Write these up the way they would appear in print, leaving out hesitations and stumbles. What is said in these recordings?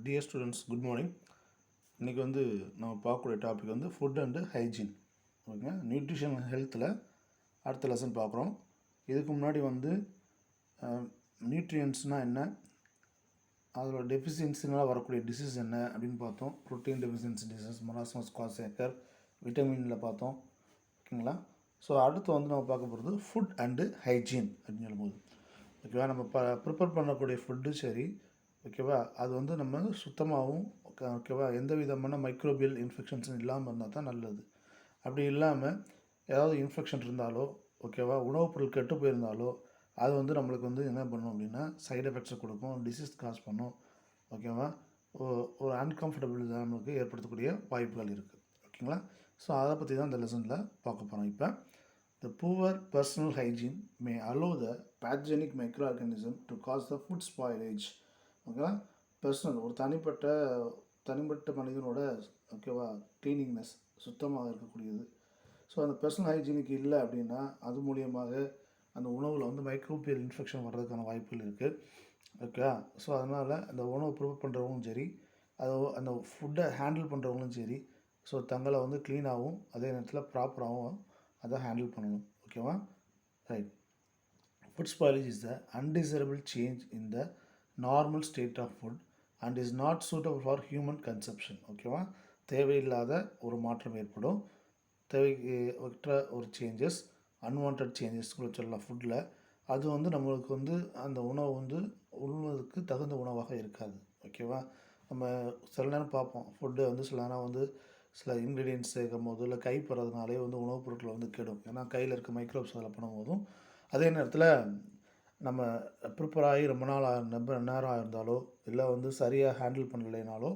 Dear students, good morning. இன்றைக்கி நம்ம பார்க்கக்கூடிய டாபிக் ஃபுட் அண்டு ஹைஜீன். ஓகேங்க. நியூட்ரிஷன் ஹெல்த்தில் அடுத்த லெசன் பார்க்குறோம். இதுக்கு முன்னாடி நியூட்ரியன்ஸ்னால் என்ன, அதோட டெஃபிஷியன்சினால் வரக்கூடிய டிசீஸ் என்ன அப்படின்னு பார்த்தோம். ப்ரோட்டீன் டெஃபிஷியன்சி டிசீஸ், மொராஸ்மஸ் குவாசேக்கர், விட்டமினில் பார்த்தோம். ஓகேங்களா. ஸோ அடுத்து நம்ம பார்க்க போகிறது ஃபுட் அண்டு ஹைஜீன் அப்படின்னு சொல்லும்போது, ஓகேவா, நம்ம ப்ரிப்பேர் பண்ணக்கூடிய ஃபுட்டு சரி, ஓகேவா, அது நம்ம சுத்தமாகவும், ஓகேவா, எந்த விதமான மைக்ரோபியல் இன்ஃபெக்ஷன்ஸும் இல்லாமல் இருந்தால் தான் நல்லது. அப்படி இல்லாமல் ஏதாவது இன்ஃபெக்ஷன் இருந்தாலோ, ஓகேவா, உணவுப் பொருள் கெட்டு போயிருந்தாலோ அது நம்மளுக்கு என்ன பண்ணும் அப்படின்னா சைடு எஃபெக்ட்ஸை கொடுக்கும், டிசீஸ் காஸ் பண்ணும். ஓகேவா, ஒரு அன்கம்ஃபர்டபுள் நம்மளுக்கு ஏற்படுத்தக்கூடிய வாய்ப்புகள் இருக்குது. ஓகேங்களா. ஸோ அதை பற்றி தான் இந்த லெசனில் பார்க்க போகிறோம். இப்போ the poor personal hygiene may allow the pathogenic microorganism to cause the food spoilage. ஓகேவா, பர்சனல் ஒரு தனிப்பட்ட மனிதனோட, ஓகேவா, க்ளீனிங்னஸ் சுத்தமாக இருக்கக்கூடியது. ஸோ அந்த பர்சனல் ஹைஜீனிக் இல்லை அப்படின்னா அது மூலியமாக அந்த உணவில் மைக்ரோபியல் இன்ஃபெக்ஷன் வர்றதுக்கான வாய்ப்புகள் இருக்குது. ஓகே. ஸோ அதனால் அந்த உணவு ப்ரிப்பேர் பண்ணுறவங்களும் சரி, அந்த ஃபுட்டை ஹேண்டில் பண்ணுறவங்களும் சரி, ஸோ தங்களை க்ளீனாகவும் அதே நேரத்தில் ப்ராப்பராகவும் அதை ஹேண்டில் பண்ணணும். ஓகேவா. Right. Food spoilage is the undesirable change in the normal state of food and is not suitable for human consumption. ஓகேவா. தேவையில்லாத ஒரு மாற்றம் ஏற்படும், தேவையற்ற ஒரு சேஞ்சஸ், அன்வான்ட் சேஞ்சஸ் கூட சொல்லலாம் ஃபுட்டில். அது நம்மளுக்கு அந்த உணவு உண்ணுவதற்கு தகுந்த உணவாக இருக்காது. ஓகேவா. நம்ம சில நேரம் பார்ப்போம், ஃபுட்டு சில நேரம் சில இன்க்ரீடியன்ட்ஸ் சேர்க்கும் போது இல்லை கை படுறதுனாலே உணவுப் பொருட்களை கெடும். ஏன்னா கையில் இருக்க மைக்ரோப்ஸ் அதில் பண்ணும்போதும், அதே நேரத்தில் நம்ம ப்ரிப்பேர் ஆகி ரொம்ப நேரம் ஆயிருந்தாலோ இல்லை சரியாக ஹேண்டில் பண்ணலைனாலோ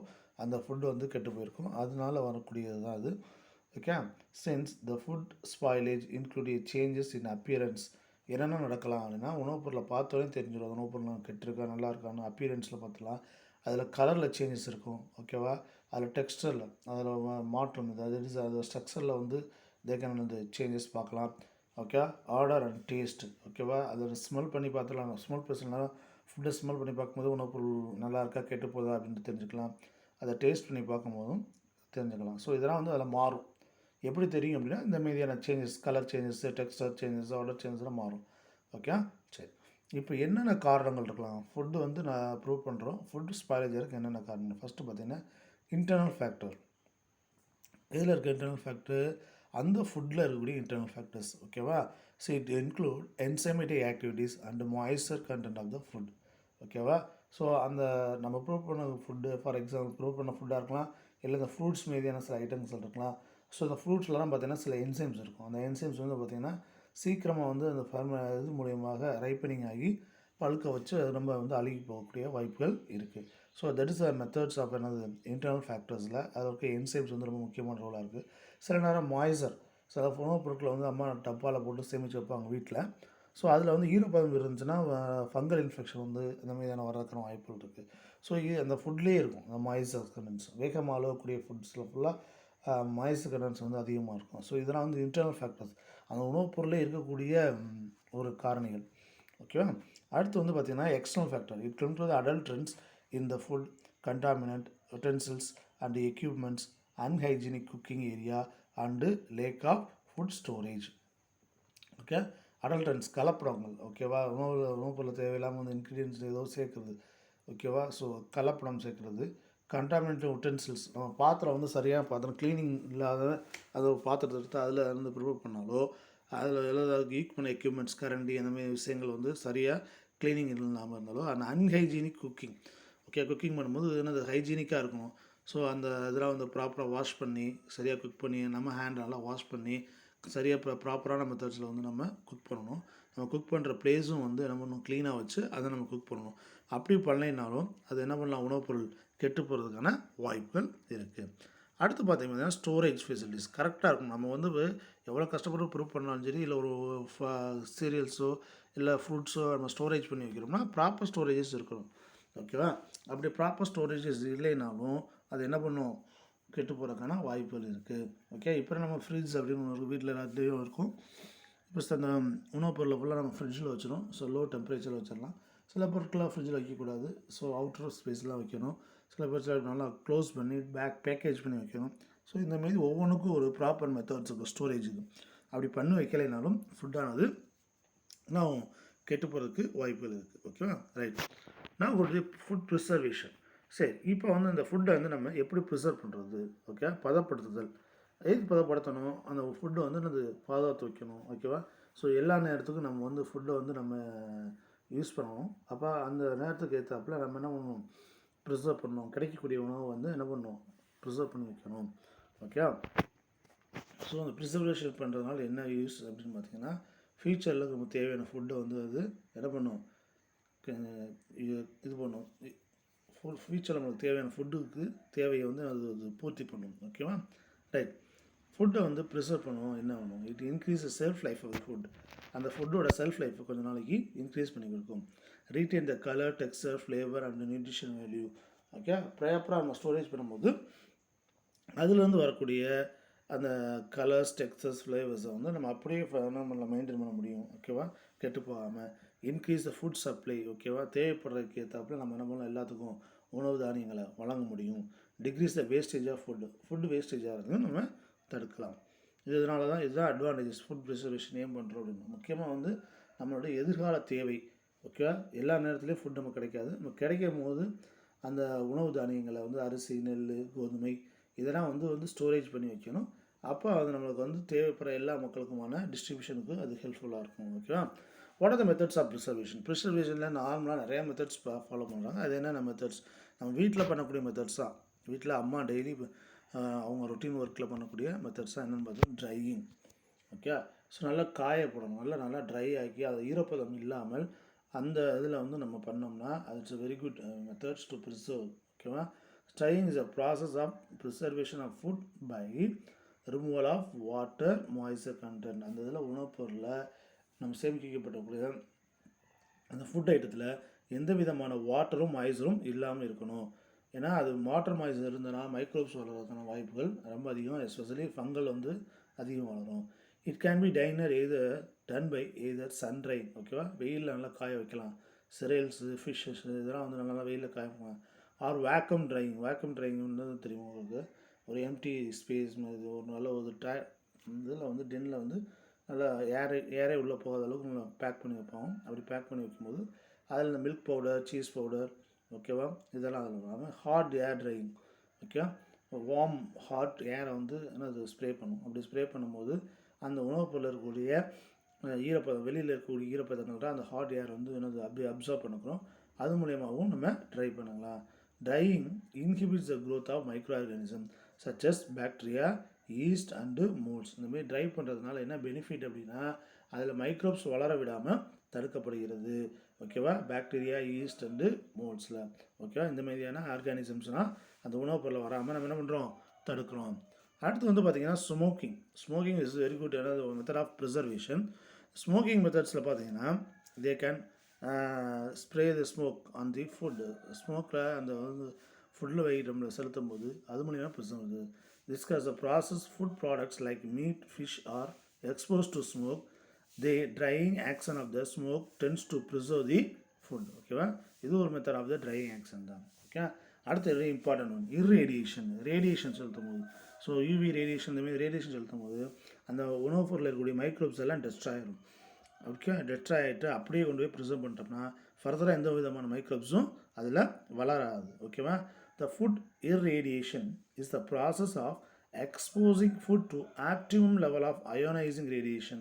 அந்த ஃபுட்டு கெட்டு போயிருக்கும். அதனால வரக்கூடியது தான் அது. Okay. Since the food spoilage including changes in appearance, என்னென்ன நடக்கலாம் அப்படின்னா உணவுப் பொருளை பார்த்தோன்னே தெரிஞ்சிடும் உணவுப் பொருள் கெட்டிருக்கா நல்லா இருக்கான்னு. அப்பியரன்ஸில் பார்த்துலாம், அதில் கலரில் சேஞ்சஸ் இருக்கும். ஓகேவா. அதில் டெக்ஸ்டரில் அதில் மாற்றம், அது ஸ்ட்ரக்சரில் தே கேன் சேஞ்சஸ் பார்க்கலாம். ஓகே. ஆர்டர் அண்ட் டேஸ்ட்டு, ஓகேவா, அதை ஸ்மெல் பண்ணி பார்த்துலாம். ஸ்மெல் பேசலாம், ஃபுட்டை ஸ்மெல் பண்ணி பார்க்கும்போது உணவுப் பொருள் நல்லா இருக்கா கெட்டு போதா அப்படின்ட்டு தெரிஞ்சுக்கலாம். அதை டேஸ்ட் பண்ணி பார்க்கும்போதும் தெரிஞ்சுக்கலாம். ஸோ இதெல்லாம் அதில் மாறும். எப்படி தெரியும் அப்படின்னா இந்த மீதியான changes, colour changes, texture changes, order சேஞ்சஸ்லாம் மாறும். ஓகே. சரி. இப்போ என்னென்ன காரணங்கள் இருக்கலாம் ஃபுட்டு நான் ப்ரூவ் பண்ணுறோம் ஃபுட்டு ஸ்பாயிலேஜ் இருக்குது என்னென்ன காரணம். ஃபஸ்ட்டு பார்த்தீங்கன்னா இன்டர்னல் ஃபேக்டர். இதில் இருக்க இன்டர்னல் ஃபேக்டர் அந்த ஃபுட்டில் இருக்கக்கூடிய இன்டர்னல் ஃபேக்டர்ஸ். ஓகேவா. So it include enzymatic activities and moisture content of the food. ஓகேவா. ஸோ அந்த நம்ம ப்ரூவ் பண்ண ஃபுட்டு, ஃபார் எக்ஸாம்பிள் ப்ரூவ் பண்ண ஃபுட்டாக இருக்கலாம், இல்லை இந்த ஃப்ரூட்ஸ் மீதியான சில ஐட்டம்ஸ் இருக்கலாம். ஸோ இந்த ஃப்ரூட்ஸ்லாம் பார்த்திங்கன்னா சில என்சைம்ஸ் இருக்கும். அந்த என்சைம்ஸ் பார்த்திங்கன்னா சீக்கிரமாக அந்த இது மூலியமாக ரைப்பனிங் ஆகி பழுக்க வச்சு நம்ம அழுகி போகக்கூடிய வாய்ப்புகள் இருக்குது. So that is methods of internal ஃபேக்டர்ஸில் அதற்கு என்சைம்ஸ் ரொம்ப முக்கியமான ரோலாக இருக்குது. சில நேரம் மாய்ஸர், சில உணவுப் பொருட்களை அம்மா டப்பாவில் போட்டு சேமித்து வைப்பாங்க வீட்டில். ஸோ அதில் ஈரப்பதம் இருந்துச்சுன்னா ஃபங்கல் இன்ஃபெக்ஷன் இந்த மாதிரியான வர்றதுக்கான வாய்ப்புகள் இருக்குது. ஸோ இது அந்த ஃபுட்லேயே இருக்கும் அந்த மாய்ஸர் கண்டென்ட்ஸ். வேகமாக அழுகக்கூடிய ஃபுட்ஸில் ஃபுல்லாக மாய்ஸர் கண்டென்ட்ஸ் அதிகமாக இருக்கும். ஸோ இதெல்லாம் இன்டர்னல் ஃபேக்டர்ஸ், அந்த உணவுப் பொருளே இருக்கக்கூடிய ஒரு காரணிகள். ஓகேவா. அடுத்து பார்த்திங்கன்னா external factor. It comes to the adulterants in the food, contaminant utensils and equipments, unhygienic cooking area and lack of food storage. Okay. Adulterants கலப்படங்கள். ஓகேவா. உணவுப் பொருள் தேவையில்லாமல் இன்க்ரீடியன்ஸ் ஏதோ சேர்க்குறது. ஓகேவா. ஸோ கலப்படம் சேர்க்குறது. கண்டாமினேட் யூட்டென்சில்ஸ், நம்ம பாத்திரம் சரியாக பாத்திரம் க்ளீனிங் இல்லாத அதை பாத்திரத்தை எடுத்து அதில் ப்ரிப்பேர் பண்ணாலோ, அதில் ஏதாவது யூஸ் பண்ண எக்யூப்மெண்ட்ஸ், கரண்டி, அந்த மாதிரி விஷயங்கள் சரியாக க்ளீனிங் இல்லாமல் இருந்தாலோ, அந்த அன்ஹைஜீனிக் குக்கிங். ஓகே. குக்கிங் பண்ணும்போது ஹைஜீனிக்காக இருக்கணும். ஸோ அந்த இதெல்லாம் ப்ராப்பராக வாஷ் பண்ணி, சரியாக குக் பண்ணி, நம்ம ஹேண்ட் நல்லா வாஷ் பண்ணி சரியாக ப்ராப்பரான மெத்தட்ஸில் நம்ம குக் பண்ணணும். நம்ம குக் பண்ணுற ப்ளேஸும் என்ன பண்ணணும், க்ளீனாக வச்சு அதை நம்ம குக் பண்ணணும். அப்படி பண்ணலைனாலும் அது என்ன பண்ணலாம், உணவுப் பொருள் கெட்டு போகிறதுக்கான வாய்ப்புகள் இருக்குது. அடுத்து பார்த்திங்கன்னா ஸ்டோரேஜ் ஃபெசிலிட்டிஸ் கரெக்டாக இருக்கும். நம்ம எவ்வளோ கஷ்டப்பட்டு ப்ரூவ் பண்ணாலும் சரி, இல்லை ஒரு சீரியல்ஸோ இல்லை ஃப்ரூட்ஸோ நம்ம ஸ்டோரேஜ் பண்ணி வைக்கிறோம்னா ப்ராப்பர் ஸ்டோரேஜஸ் இருக்கணும். ஓகேவா. அப்படி ப்ராப்பர் ஸ்டோரேஜஸ் இல்லைனாலும் அது என்ன பண்ணும், கெட்டு போகிறதுக்கான வாய்ப்புகள் இருக்குது. ஓகே. இப்போ நம்ம ஃப்ரிட்ஜ் அப்படின்னு ஒரு வீட்டில் எல்லாத்துலேயும் இருக்கும். இப்போ அந்த உணவுப் பொருளை ஃபுல்லாக நம்ம ஃப்ரிட்ஜில் வச்சிடும். ஸோ லோ டெம்பரேச்சரில் வச்சிடலாம். சில பொருட்கள்லாம் ஃப்ரிட்ஜில் வைக்கக்கூடாது. ஸோ அவுட்டர் ஸ்பேஸ்லாம் வைக்கணும். சில பொருட்கள் நல்லா க்ளோஸ் பண்ணி பேக்கேஜ் பண்ணி வைக்கணும். ஸோ இந்தமாரி ஒவ்வொன்றுக்கும் ஒரு ப்ராப்பர் மெத்தட்ஸ் இருக்குது ஸ்டோரேஜுக்கு. அப்படி பண்ணி வைக்கலைனாலும் ஃபுட்டானது நான் கெட்டு போகிறதுக்கு வாய்ப்புகள் இருக்குது. ஓகேவா? ரைட். நான் ஒரு ஃபுட் ப்ரிசர்வேஷன். சரி, இப்போ வந்து அந்த ஃபுட்டை வந்து நம்ம எப்படி ப்ரிசர்வ் பண்ணுறது? ஓகே, பதப்படுத்துதல். எதுக்கு பதப்படுத்தணும்? அந்த ஃபுட்டை வந்து அது பாதுகாத்து வைக்கணும். ஓகேவா? ஸோ எல்லா நேரத்துக்கும் நம்ம வந்து ஃபுட்டை வந்து நம்ம யூஸ் பண்ணணும். அப்போ அந்த நேரத்துக்கு ஏற்றாப்புல நம்ம என்ன பண்ணணும்? ப்ரிசர்வ் பண்ணணும். கிடைக்கக்கூடிய உணவை வந்து என்ன பண்ணணும்? ப்ரிசர்வ் பண்ணி வைக்கணும். ஓகே. ஸோ அந்த ப்ரிசர்வேஷன் பண்ணுறதுனால என்ன யூஸ் அப்படின்னு பார்த்தீங்கன்னா, ஃப்யூச்சரில் நமக்கு தேவையான ஃபுட்டை வந்து அது என்ன பண்ணும்? இது பண்ணும். ஃப்யூச்சரில் நம்மளுக்கு தேவையான ஃபுட்டுக்கு தேவையை வந்து அது பூர்த்தி பண்ணும். ஓகேவா? ரைட். ஃபுட்டை வந்து ப்ரிசர்வ் பண்ணுவோம். என்ன பண்ணும்? It increase shelf life of the food. அந்த ஃபுட்டோட செல்ஃப் லைஃப்பை கொஞ்சம் நாளைக்கு இன்க்ரீஸ் பண்ணி கொடுக்கும். Retain the colour, texture, flavour and nutrition value. Okay, ப்ராப்பராக நம்ம ஸ்டோரேஜ் பண்ணும்போது அதுலேருந்து வரக்கூடிய அந்த கலர்ஸ், டெக்ஸ்சர்ஸ், ஃப்ளேவர்ஸை வந்து நம்ம அப்படியே நம்ம மெயின்டைன் பண்ண முடியும். ஓகேவா? கெட்டு போகாமல். Increase the food supply. ஓகேவா? தேவைப்படுறதுக்கு ஏற்றாப்புல நம்ம என்ன பண்ணலாம்? எல்லாத்துக்கும் உணவு தானியங்களை வழங்க முடியும். Decrease the wastage of food wastage ஆகிறதையும் நம்ம தடுக்கலாம். இதனால தான் இதுதான் அட்வான்டேஜஸ் ஃபுட் ப்ரிசர்வேஷன் ஏன் பண்ணுறோம் அப்படின்னு. முக்கியமாக வந்து நம்மளுடைய எதிர்கால தேவை. ஓகேவா? எல்லா நேரத்துலேயும் ஃபுட் நமக்கு கிடைக்காது. நம்ம கிடைக்கும் போது அந்த உணவு தானியங்களை வந்து அரிசி, நெல், கோதுமை இதெல்லாம் வந்து ஸ்டோரேஜ் பண்ணி வைக்கணும். அப்போ அது நம்மளுக்கு வந்து தேவைப்படுற எல்லா மக்களுக்குமான டிஸ்ட்ரிபியூஷனுக்கு அது ஹெல்ப்ஃபுல்லாக இருக்கும். ஓகேவா? What are the methods of preservation? ப்ரிசர்வேஷனில் நார்மலாக நிறையா மெத்தட்ஸ் ஃபாலோ பண்ணுறாங்க. அது என்னென்ன மெத்தட்ஸ்? நம்ம வீட்டில் பண்ணக்கூடிய மெத்தட்ஸ் தான். வீட்டில் அம்மா டெய்லி அவங்க ரொட்டீன் ஒர்க்கில் பண்ணக்கூடிய மெத்தட்ஸ் தான். என்னென்னு பார்த்தோம்? ட்ரையிங். ஓகே. ஸோ நல்லா காயப்படணும். நல்லா ட்ரை ஆக்கி அது ஈரப்பதம் இல்லாமல் அந்த இதில் வந்து நம்ம பண்ணோம்னா அது it's very good methods to preserve. ஓகேவா? Drying is a process of preservation of food by removal of water, moisture content. அந்த இதில் உணவுப் பொருளை நம்ம சேமிக்கப்படக்கூடிய அந்த ஃபுட் ஐட்டத்தில் எந்த விதமான வாட்டரும் மாய்ஸ்சரும் இல்லாமல் இருக்கணும். ஏன்னா அது வாட்டர் மாய்ஸ்சர் இருந்ததுன்னா மைக்ரோப்ஸ் வளர்கிறதுக்கான வாய்ப்புகள் ரொம்ப அதிகம். எஸ்பெஷலி ஃபங்கல் வந்து அதிகம் வளரும். It can be done by either sun dry. ஓகேவா? வெயிலில் நல்லா காய வைக்கலாம். சிரியல்ஸு, ஃபிஷ்ஷஸ் இதெல்லாம் வந்து நல்லா வெயிலில் காய வைக்கலாம். ஆர் வேக்கம் ட்ரையிங் வந்து தெரியும் உங்களுக்கு. ஒரு எம்டி ஸ்பேஸ் மாதிரி ஒரு நல்ல ஒரு இதில் வந்து டென்னில் வந்து நல்லா ஏரே உள்ளே போகாத அளவுக்கு நல்லா பேக் பண்ணி வைப்போம். அப்படி பேக் பண்ணி வைக்கும்போது அதில் இந்த மில்க் பவுடர், சீஸ் பவுடர், ஓகேவா, இதெல்லாம் அதில் வராமல் hot air drying. Okay, warm hot ஏரை வந்து என்னது ஸ்ப்ரே பண்ணும். அப்படி ஸ்ப்ரே பண்ணும்போது அந்த உணவுப் பொருளில் இருக்கக்கூடிய ஈரப்பதம், வெளியில் இருக்கக்கூடிய ஈரப்பதங்கள்ட்ட அந்த ஹாட் ஏர் வந்து என்னது அப்படியே அப்சர்வ் பண்ணிக்கிறோம். அது மூலயமாவும் நம்ம ட்ரை பண்ணலாம். Drying inhibits the growth of micro organism such as bacteria, yeast and molds. இந்தமாரி ட்ரை பண்ணுறதுனால என்ன பெனிஃபிட் அப்படின்னா அதில் மைக்ரோப்ஸ் வளர விடாமல் தடுக்கப்படுகிறது. ஓகேவா? பாக்டீரியா, ஈஸ்ட் அண்டு மோல்ஸில். ஓகேவா? இந்த மாதிரியான ஆர்கானிசம்ஸ்னால் அந்த உணவுப் பொருளை வராமல் நம்ம என்ன பண்ணுறோம்? தடுக்கிறோம். அடுத்து வந்து பார்த்திங்கன்னா smoking is very good method of preservation. Smoking மெத்தட்ஸில் பார்த்தீங்கன்னா they can spray the smoke on the food. ஸ்மோக்கில் அந்த வந்து ஃபுட்டில் நம்மளை செலுத்தும் போது அது மூலிமா preserve. Discuss the processed food products like meat, fish are exposed to smoke. The drying action of the smoke tends to preserve the food. ஓகேவா? இது ஒரு method of the drying action தான். ஓகே. அடுத்து வெரி இம்பார்ட்டன்ட் ஒன் ரேடியேஷன் செலுத்தும் போது. So UV radiation, இந்தமாதிரி radiation செலுத்தும் போது அந்த உணவுப் பொருளில் இருக்கக்கூடிய மைக்ரோப்ஸ் எல்லாம் டெஸ்ட்ராய் ஆகிடும். ஓகே, டெஸ்ட்ராய் ஆகிட்டு அப்படியே கொண்டு போய் ப்ரிசர்வ் பண்ணிட்டோம்னா ஃபர்தராக எந்த விதமான மைக்ரோப்ஸும் அதில் வளராது. ஓகேவா? The food irradiation is the process of exposing food to optimum level of ionizing radiation.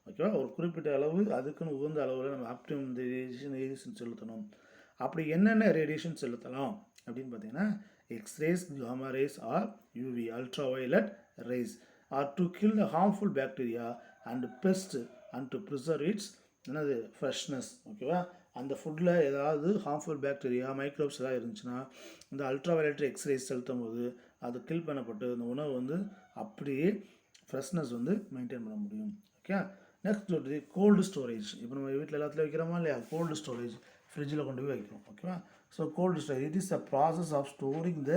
ஓகேவா? ஒரு குறிப்பிட்ட அளவு அதுக்குன்னு உகந்த அளவில் நம்ம ஆப்டிமம் ரேடியேஷன் செலுத்தணும். அப்படி என்னென்ன ரேடியேஷன் செலுத்தலாம் அப்படின்னு பார்த்தீங்கன்னா X rays, gamma rays or UV ultraviolet rays are to kill the harmful bacteria and pest and to preserve its என்னது ஃப்ரெஷ்னஸ். ஓகேவா? அந்த ஃபுட்டில் ஏதாவது ஹார்ம்ஃபுல் பாக்டீரியா, மைக்ரோப்ஸ் ஏதாவது இருந்துச்சுன்னா இந்த அல்ட்ராவயலட் எக்ஸ்ரேஸ் செலுத்தும் போது அது கில் பண்ணப்பட்டு அந்த உணவு வந்து அப்படியே ஃப்ரெஷ்னஸ் வந்து மெயின்டைன் பண்ண முடியும். ஓகே. நெக்ஸ்ட் வந்து கோல்டு ஸ்டோரேஜ். இப்போ நம்ம வீட்டில் எல்லாத்துலையும் வைக்கிறோமா இல்லையா? கோல்டு ஸ்டோரேஜ் ஃப்ரிட்ஜில் கொண்டு போய் வைக்கிறோம். ஓகேவா? So cold storage it is a process of storing the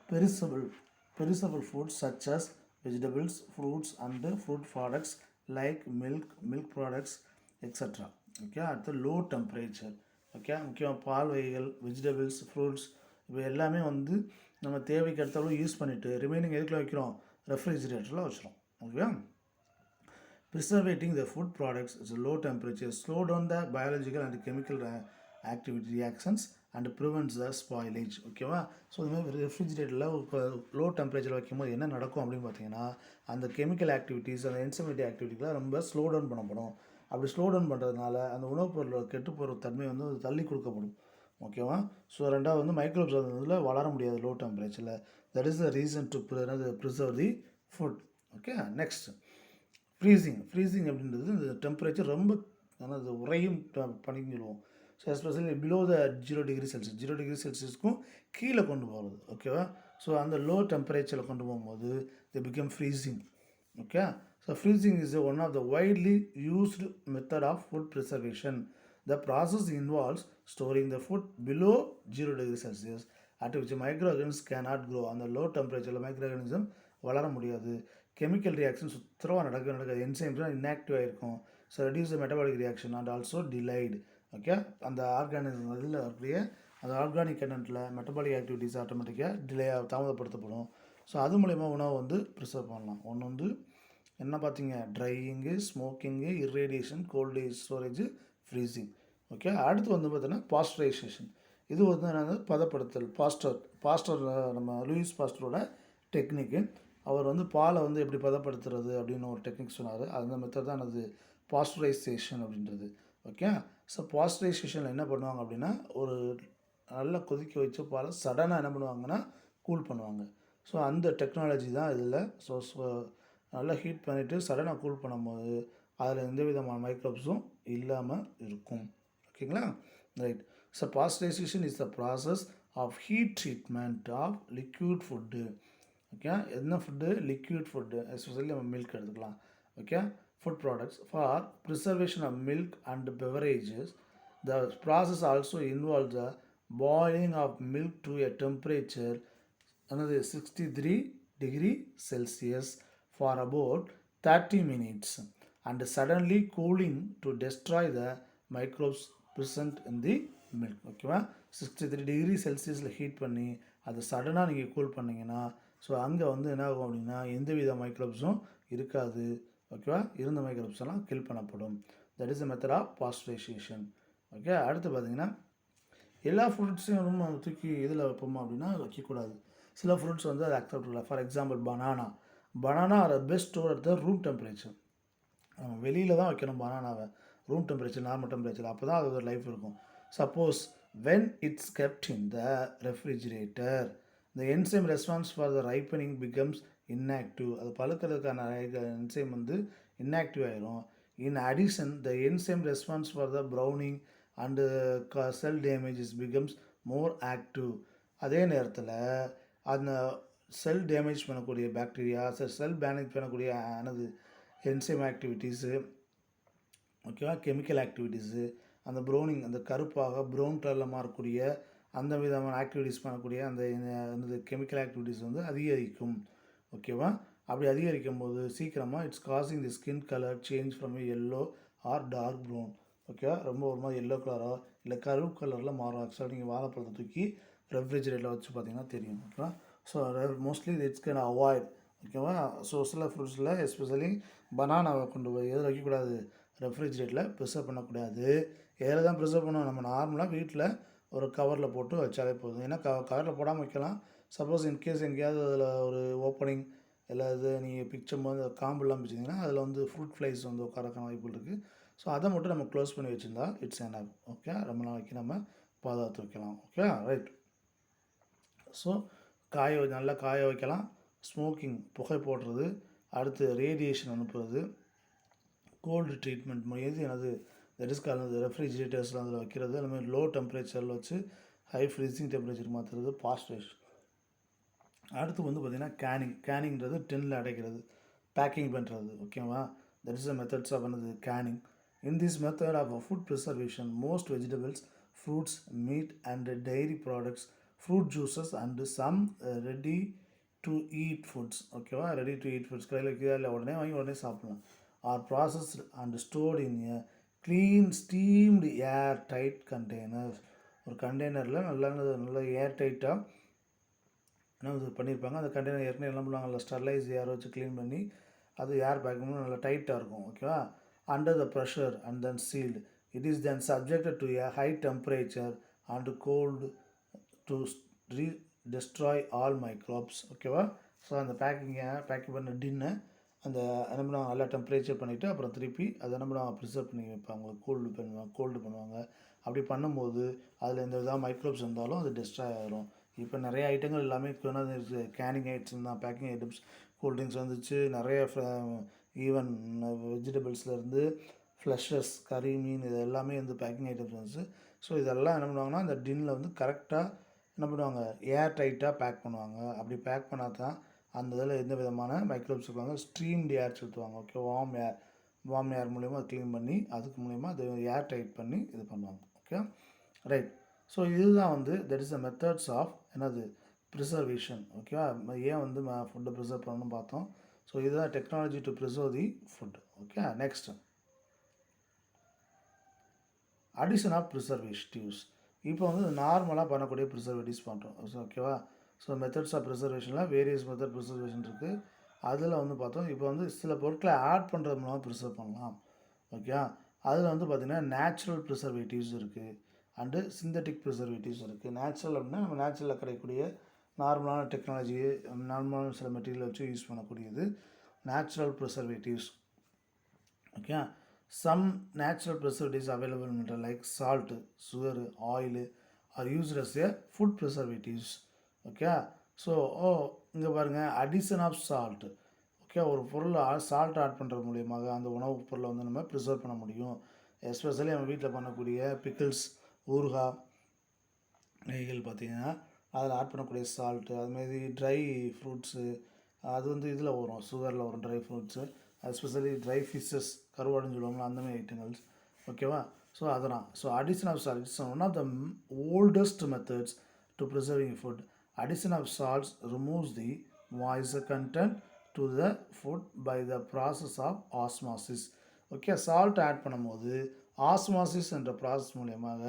perishable foods such as vegetables, fruits and fruit products like milk products extra. Okay. அடுத்து லோ டெம்பரேச்சர். ஓகே. முக்கியமாக பால் வகைகள், வெஜிடபிள்ஸ், ஃப்ரூட்ஸ் இப்போ எல்லாமே வந்து நம்ம தேவைக்கு அடுத்தளவு யூஸ் பண்ணிவிட்டு ரிமைனிங் எதுக்குள்ள வைக்கிறோம், ரெஃப்ரிஜிரேட்டரில் வச்சுரும். ஓகேவா. Preservating the food products at a low temperature slow down the biological and chemical activity reactions and prevents the spoilage. ஓகேவா. ஸோ இதுமாதிரி ரெஃப்ரிஜிரேட்டரில் இப்போ லோ டெம்பரேச்சரில் வைக்கும்போது என்ன நடக்கும் அப்படின்னு பார்த்தீங்கன்னா, அந்த கெமிக்கல் ஆக்டிவிட்டீஸ், அந்த என்சைமேட்டிக் ஆக்டிவிட்டிலாம் ரொம்ப ஸ்லோ டவுன் பண்ணப்படும். அப்படி ஸ்லோ டவுன் பண்ணுறதுனால அந்த உணவுப் பொருளோட கெட்டு போகிற தன்மை வந்து தள்ளி கொடுக்கப்படும். ஓகேவா. ஸோ ரெண்டாவது வந்து மைக்ரோப்ஸ் அதில் வளர முடியாது லோ டெம்பரேச்சரில். That is the reason to preserve the food. Okay. Next freezing அப்படின்றது இந்த டெம்பரேச்சர் ரொம்ப அது உறையும் பனின்னு சொல்லுவோம். So especially below the 0°C கீழே கொண்டு போகிறது. ஓகேவா. ஸோ அந்த லோ டெம்பரேச்சரில் கொண்டு போகும்போது they become freezing. Okay. So freezing is one of the widely used method of food preservation. The process involves storing the food below 0°C at which microorganisms cannot grow. அந்த low டெம்பரேச்சரில் மைக்ரோஆர்கானிசம் வளர முடியாது. Chemical reaction சுத்தமாக நடக்காது. என்சைம்ஸ்லாம் இன்ஆக்டிவாக இருக்கும். So reduce the metabolic reaction and also delayed. Okay. அந்த organism இதில் இருக்கக்கூடிய அந்த ஆர்கானிக் கண்டென்ட்டில் மெட்டபாலிக் ஆக்டிவிட்டீஸ் ஆட்டோமேட்டிக்காக தாமதப்படுத்தப்படும். ஸோ அது மூலயமா உணவை வந்து ப்ரிசர்வ் பண்ணலாம். ஒன்று வந்து என்ன பார்த்தீங்க, drying, smoking, irradiation, cold storage, freezing. Okay. அடுத்து வந்து பார்த்தீங்கன்னா பாஸ்டரைசேஷன். இது வந்து என்னது, பதப்படுத்தல். பாஸ்டர் நம்ம லூயிஸ் பாஸ்டரோட டெக்னிக்கு. அவர் வந்து பாலை வந்து எப்படி பதப்படுத்துறது அப்படின்னு ஒரு டெக்னிக் சொன்னார். அந்த மெத்தட் தான் அது பாஸ்டரைசேஷன் அப்படின்றது. ஓகே. ஸோ பாஸ்டரைசேஷனில் என்ன பண்ணுவாங்க அப்படின்னா, ஒரு நல்லா கொதிக்க வச்ச பாலை சடனாக என்ன பண்ணுவாங்கன்னா கூல் பண்ணுவாங்க. ஸோ அந்த டெக்னாலஜி தான் இதில். ஸோ நல்லா ஹீட் பண்ணிவிட்டு சடனாக கூல் பண்ணும்போது அதில் எந்த விதமான மைக்ரோப்ஸும் இல்லாமல் இருக்கும். ஓகேங்களா. Right. So pasteurization is the process of heat treatment of liquid food. Okay. என்ன ஃபுட்டு, லிக்விட் ஃபுட்டு, எஸ்பெஷலி நம்ம மில்க் எடுத்துக்கலாம். Okay. Food products for preservation of milk and beverages. The process also involve the boiling of milk to a temperature another 63°C for about 30 minutes and suddenly cooling to destroy the microbes present in the milk. ஓகேவா. 63°C heat பண்ணி அதை சடனாக நீங்கள் cool பண்ணிங்கன்னா so அங்கே வந்து என்ன ஆகும் அப்படின்னா எந்தவித மைக்ரோப்ஸும் இருக்காது. ஓகேவா. இருந்த மைக்ரோப்ஸ் எல்லாம் கில் பண்ணப்படும். That is the method of pasteurization. Okay. அடுத்து பார்த்தீங்கன்னா எல்லா ஃப்ரூட்ஸையும் நம்ம தூக்கி இதில் வைப்போமா அப்படின்னா வைக்கக்கூடாது. சில ஃப்ரூட்ஸ் வந்து அது அக்செப்ட் இல்லை. For example banana are best store at the room temperature. நம்ம வெளியில் தான் வைக்கணும் பனானாவை, ரூம் டெம்பரேச்சர், நார்மல் டெம்பரேச்சர். அப்போ தான் அது ஒரு லைஃப் இருக்கும். Suppose when it's kept in the refrigerator the enzyme response for the ripening becomes inactive. அது பழுக்கிறதுக்கான என்சைம் வந்து இன்ஆக்டிவ் ஆகிரும். In addition the enzyme response for the browning and cell damages becomes more active. அதே நேரத்தில் அந்த cell damage பண்ணக்கூடிய bacteria, செல் damage பண்ணக்கூடிய enzyme activities, ஓகேவா, கெமிக்கல் ஆக்டிவிட்டீஸு, அந்த ப்ரௌனிங், அந்த கருப்பாக ப்ரௌன் கலரில் மாறக்கூடிய அந்த விதமான ஆக்டிவிட்டீஸ் பண்ணக்கூடிய அந்த கெமிக்கல் ஆக்டிவிட்டீஸ் வந்து அதிகரிக்கும். ஓகேவா. அப்படி அதிகரிக்கும் போது சீக்கிரமாக it's causing the skin colour change from yellow or dark brown. ஓகேவா. ரொம்ப ஒரு மாதிரி எல்லோ கலரோ இல்லை கருப்பு கலரில் மாறும். ஆக்சுவலாக நீங்கள் வாழைப்பழத்தை தூக்கி ரெஃப்ரிஜிரேட்டரில் வச்சு பார்த்தீங்கன்னா தெரியும். ஓகேவா. So mostly it's can avoid. ஓகேவா. ஸோ சில ஃப்ரூட்ஸில் எஸ்பெஷலி பனானாவை கொண்டு போய் எதில் வைக்கக்கூடாது, ரெஃப்ரிஜிரேட்டரில் ப்ரிசர்வ் பண்ணக்கூடாது. எதில் தான் ப்ரிசர்வ் பண்ணுவோம், நம்ம நார்மலாக வீட்டில் ஒரு கவரில் போட்டு வச்சாலே போதும். ஏன்னா கவரில் போடாமல் வைக்கலாம். சப்போஸ் இன்கேஸ் எங்கேயாவது அதில் ஒரு ஓப்பனிங் இல்லை இது நீங்கள் பிக்சர் போது காம்புலாம் பிடிச்சிங்கன்னா அதில் வந்து ஃப்ரூட் ஃப்ளைஸ் வந்து உட்காரக்கான வாய்ப்பு இருக்குது. ஸோ அதை மட்டும் நம்ம க்ளோஸ் பண்ணி வச்சுருந்தா இட்ஸ் எனஃப். ஓகே. ரொம்ப நாளைக்கு நம்ம பாதுகாத்து வைக்கலாம். ஓகே. ரைட். ஸோ நல்லா காய வைக்கலாம். ஸ்மோக்கிங், புகை போடுறது, அடுத்து ரேடியேஷன் அனுப்புறது, கோல்டு ட்ரீட்மெண்ட் எது எனது தட் இஸ் கால் ரெஃப்ரிஜிரேட்டர்ஸில் அதில் வைக்கிறது, அந்த மாதிரி லோ டெம்பரேச்சரில் வச்சு ஹை ஃப்ரீசிங் டெம்பரேச்சர் மாற்றுறது, பாஸ்டரைசேஷன். அடுத்து வந்து பார்த்திங்கன்னா கேனிங்கிறது டின்னில் அடைக்கிறது, பேக்கிங் பண்ணுறது. ஓகேவா. That is the methods of canning. In this method of food preservation most vegetables, fruits, meat and dairy products, fruit juices and some ready to eat foods. ஓகேவா. ரெடி டு ஈட் ஃபுட்ஸ் கையில் வைக்கிறதா இல்லை உடனே வாங்கி உடனே சாப்பிட்லாம். Are processed and stored in a clean steamed airtight containers. ஒரு கண்டெய்னரில் நல்லா ஏர் டைட்டாக என்ன இது பண்ணியிருப்பாங்க. அந்த கண்டெய்னர் ஏற்கனவே என்ன பண்ணுவாங்க, நல்லா ஸ்டெர்லைஸ் ஏர் வச்சு க்ளீன் பண்ணி அது ஏர் பேக் பண்ணி நல்லா டைட்டாக இருக்கும். ஓகேவா. Under the pressure and then sealed. It is then subjected to a high temperature and cold to destroy all microbes. ஓகேவா. ஸோ அந்த பேக்கிங் பண்ண டின்னை அந்த என்ன பண்ணுவாங்க, நல்லா டெம்பரேச்சர் பண்ணிவிட்டு அப்புறம் திருப்பி அதை என்ன பண்ணுவாங்க, ப்ரிசர்வ் பண்ணி வைப்பாங்க, கோல்டு பண்ணுவாங்க. அப்படி பண்ணும்போது அதில் எந்த விதமாக மைக்ரோப்ஸ் இருந்தாலும் அது டெஸ்ட்ராய் ஆகிரும். இப்போ நிறைய ஐட்டங்கள் எல்லாமே இப்போ என்ன கேனிங் ஐட்டம்ஸ் தான், பேக்கிங் ஐட்டம்ஸ், கூல்ட்ரிங்க்ஸ் வந்துச்சு, நிறைய ஈவன் வெஜிடபிள்ஸ்லேருந்து ஃப்ளஷஸ், கறி, மீன், இது எல்லாமே வந்து பேக்கிங் ஐட்டம்ஸ் வந்துச்சு. ஸோ இதெல்லாம் என்ன பண்ணுவாங்கன்னா அந்த டின்னில் வந்து கரெக்டாக என்ன பண்ணுவாங்க, ஏர் டைட்டாக பேக் பண்ணுவாங்க. அப்படி பேக் பண்ணால் தான் அந்த இதில் எந்த விதமான மைக்ரோப்ஸ் இருக்காங்க, ஸ்ட்ரீம்டு ஏர் சுற்றுவாங்க. ஓகே, வார்ம் ஏர் மூலிமா க்ளீன் பண்ணி அதுக்கு மூலிமா அது ஏர் டைட் பண்ணி இது பண்ணுவாங்க. Okay, right. ஸோ இதுதான் வந்து that is the methods of என்னது ப்ரிசர்வேஷன். ஓகேவா. ஏன் வந்து ஃபுட்டை ப்ரிசர்வ் பண்ணணும்னு பார்த்தோம். ஸோ இதுதான் technology to preserve the food. Okay, next addition of preservatives. இப்போ வந்து நார்மலாக பண்ணக்கூடிய ப்ரிசர்வேட்டிவ்ஸ் பண்ணுறோம். ஓகேவா. ஸோ மெத்தட்ஸ் ஆஃப் ப்ரிசர்வேஷனில் வேரியஸ் மெத்தட் ப்ரிசர்வேஷன் இருக்குது. அதில் வந்து பார்த்தோம் இப்போ வந்து சில பொருட்களை ஆட் பண்ணுறது மூலமாக ப்ரிசர்வ் பண்ணலாம். ஓகே, அதில் வந்து பார்த்திங்கன்னா நேச்சுரல் ப்ரிசர்வேட்டிவ்ஸ் இருக்குது அண்டு சிந்தட்டிக் ப்ரிசர்வேட்டிவ்ஸ் இருக்குது. நேச்சுரல் அப்படின்னா நம்ம நேச்சுரலில் கிடைக்கக்கூடிய நார்மலான டெக்னாலஜி, நார்மலான சில மெட்டீரியல் வச்சு யூஸ் பண்ணக்கூடியது natural preservatives. Okay, some natural preservatives available in water like salt, sugar, oil are used as a food preservatives. Okay, so இங்கே பாருங்கள், அடிஷன் ஆஃப் சால்ட். ஓகே, ஒரு பொருள் சால்ட் ஆட் பண்ணுறது மூலியமாக அந்த உணவுப் பொருளை வந்து நம்ம ப்ரிசர்வ் பண்ண முடியும். எஸ்பெஷலி நம்ம வீட்டில் பண்ணக்கூடிய பிக்கிள்ஸ், ஊறுகாய் நெய்கள் பார்த்திங்கன்னா அதில் ஆட் பண்ணக்கூடிய சால்ட்டு, அதுமாரி ட்ரை ஃப்ரூட்ஸு, அது வந்து இதில் வரும், சுகரில் வரும் dry fruits, especially dry fishes, கருவாடுன்னு சொல்லுவாங்களா அந்தமாதிரி ஐட்டங்கள்ஸ். ஓகேவா. ஸோ அதெல்லாம். So addition of salt it's one of the oldest methods to preserving food. Addition of salts removes the moisture content to the food by the process of osmosis. Okay, salt add பண்ணும்போது osmosis என்ற process மூலியமாக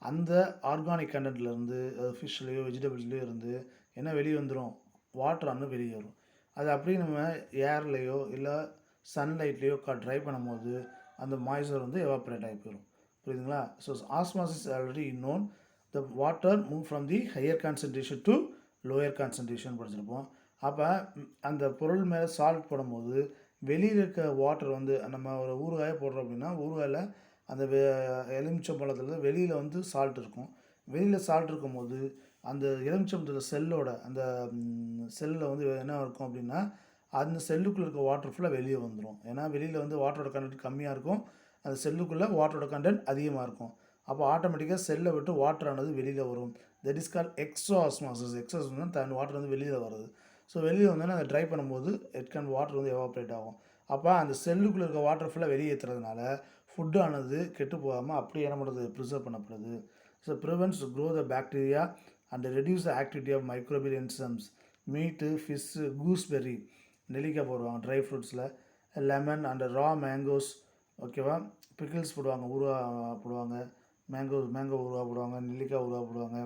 அந்த organic கண்டென்ட்லேருந்து ஃபிஷ்லேயோ வெஜிடபிள்ஸ்லேயோ இருந்து என்ன வெளியே வந்துடும், வாட்டரானு வெளியே வரும். அது அப்படியே நம்ம ஏர்லேயோ இல்லை சன்லைட்லேயோ ட்ரை பண்ணும்போது அந்த மாய்ஸ்சர் வந்து எவாப்ரேட் ஆகி போயிடும். புரியுதுங்களா. So osmosis already known, the water move from the higher concentration to lower concentration படிச்சிருப்போம். அப்போ அந்த பொருள் மேலே சால்ட் போடும்போது வெளியில் இருக்க வாட்டர் வந்து நம்ம ஒரு ஊறுகாயை போடுறோம் அப்படின்னா ஊறுகாயில் அந்த எலுமிச்சம்பழத்தில் வெளியில் வந்து சால்ட் இருக்கும். வெளியில் சால்ட் இருக்கும்போது அந்த எலுமிச்சம்பழத்தில் செல்லோட அந்த செல்லில் வந்து என்ன இருக்கும் அப்படின்னா அந்த செல்லுக்குள்ளே இருக்க வாட்டர் ஃபுல்லாக வெளியே வந்துடும். ஏன்னா வெளியில் வந்து வாட்டரோட கண்டென்ட் கம்மியாக இருக்கும், அந்த செல்லுக்குள்ளே வாட்டரோட கண்டென்ட் அதிகமாக இருக்கும். அப்போ ஆட்டோமேட்டிக்காக செல்லை விட்டு வாட்டரானது வெளியில் வரும். That is call exo osmosis. எக்ஸோஸ்னால் தன் வாட்டர் வந்து வெளியில் வருது. ஸோ வெளியே வந்தோன்னா அதை ட்ரை பண்ணும்போது வாட்டர் வந்து எவாப்ரேட் ஆகும். அப்போ அந்த செல்லுக்குள்ளே இருக்க வாட்டர் ஃபுல்லாக வெளியேற்றுறதுனால ஃபுட்டு ஆனது கெட்டு போகாமல் அப்படியே என்ன பண்ணுறது, ப்ரிசர்வ் பண்ணப்படுது. So prevents grow the bacteria and reduce the activity of microbial enzymes. Meat, fish, gooseberry, நெல்லிக்காய் போடுவாங்க ட்ரை ஃப்ரூட்ஸில், லெமன் அண்ட் ரா மேங்கோஸ். ஓகேவா. பிக்கிள்ஸ் போடுவாங்க, ஊறுகா போடுவாங்க, மேங்கோ ஊறுகா போடுவாங்க, நெல்லிக்காய் ஊறுகா போடுவாங்க.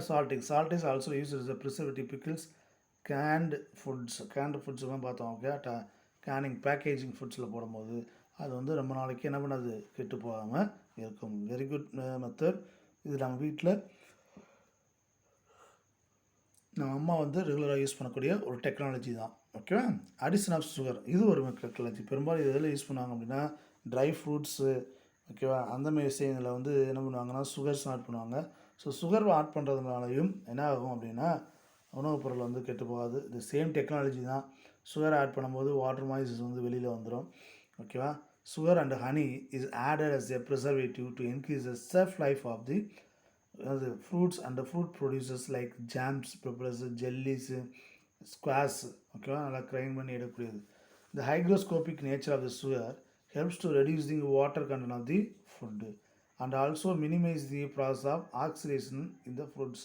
Salt is also used as a preservative pickles, canned foods பார்த்தோம். ஓகே, கேனிங் பேக்கேஜிங் ஃபுட்ஸில் போடும்போது அது வந்து ரொம்ப நாளைக்கு என்ன பண்ணாது, கெட்டு போகாமல் இருக்கும். Very good method. இது நம்ம வீட்டில் நம்ம அம்மா வந்து ரெகுலராக யூஸ் பண்ணக்கூடிய ஒரு டெக்னாலஜி தான். ஓகேவா. அடிஷன் ஆஃப் சுகர், இது ஒரு டெக்னாலஜி. பெரும்பாலும் இதில் யூஸ் பண்ணுவாங்க அப்படின்னா ட்ரை ஃப்ரூட்ஸு, ஓகேவா, அந்தமாதிரி விஷயங்களில் வந்து என்ன பண்ணுவாங்கன்னா சுகர்ஸ் ஆட் பண்ணுவாங்க. ஸோ சுகர் ஆட் பண்ணுறதுனாலையும் என்ன ஆகும் அப்படின்னா உணவுப் பொருள் வந்து கெட்டு போகாது. இது சேம் டெக்னாலஜி தான். சுகர் ஆட் பண்ணும்போது வாட்டர் மாய்ஸ்சர் வந்து வெளியில் வந்துடும். ஓகேவா. Sugar and honey is added as a preservative to increase the shelf life of the fruits and fruit producers like jams, peppers, jellies, squash. ஓகேவா, நல்லா கிரைண்ட் பண்ணி எடுக்கக்கூடியது. The hygroscopic nature of the sugar helps to reduce the water content of the food and also minimize the process of oxidation in the fruits.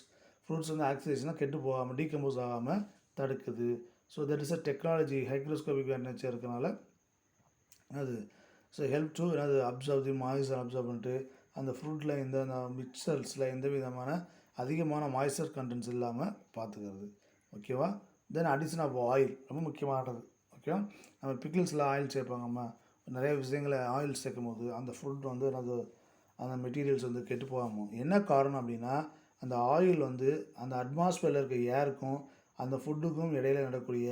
Fruits வந்து ஆக்சிடேஷனாக கெட்டு போகாமல் decompose ஆகாமல் தடுக்குது. So that is a technology. Hygroscopic nature இருக்கனால அது so help to என்னது observe தி moisture observe பண்ணிட்டு அந்த ஃப்ரூட்டில் இந்த மிக்சர்ஸில் எந்த விதமான அதிகமான மாய்ஸ்சர் கண்டென்ட்ஸ் இல்லாமல் பார்த்துக்கிறது. ஓகேவா? தென் அடிஷன் ஆஃப் ஆயில் ரொம்ப முக்கியமானது. ஓகேவா? நம்ம பிக்கிள்ஸில் ஆயில் சேர்ப்பாங்கம்மா, நிறைய விஷயங்களை ஆயில் சேர்க்கும் போது அந்த ஃப்ரூட் வந்து என்னது அந்த மெட்டீரியல்ஸ் வந்து கெட்டு போகாமல். என்ன காரணம் அப்படின்னா அந்த ஆயில் வந்து அந்த அட்மாஸ்பியரில் இருக்க ஏருக்கும் அந்த ஃபுட்டுக்கும் இடையில் நடக்கக்கூடிய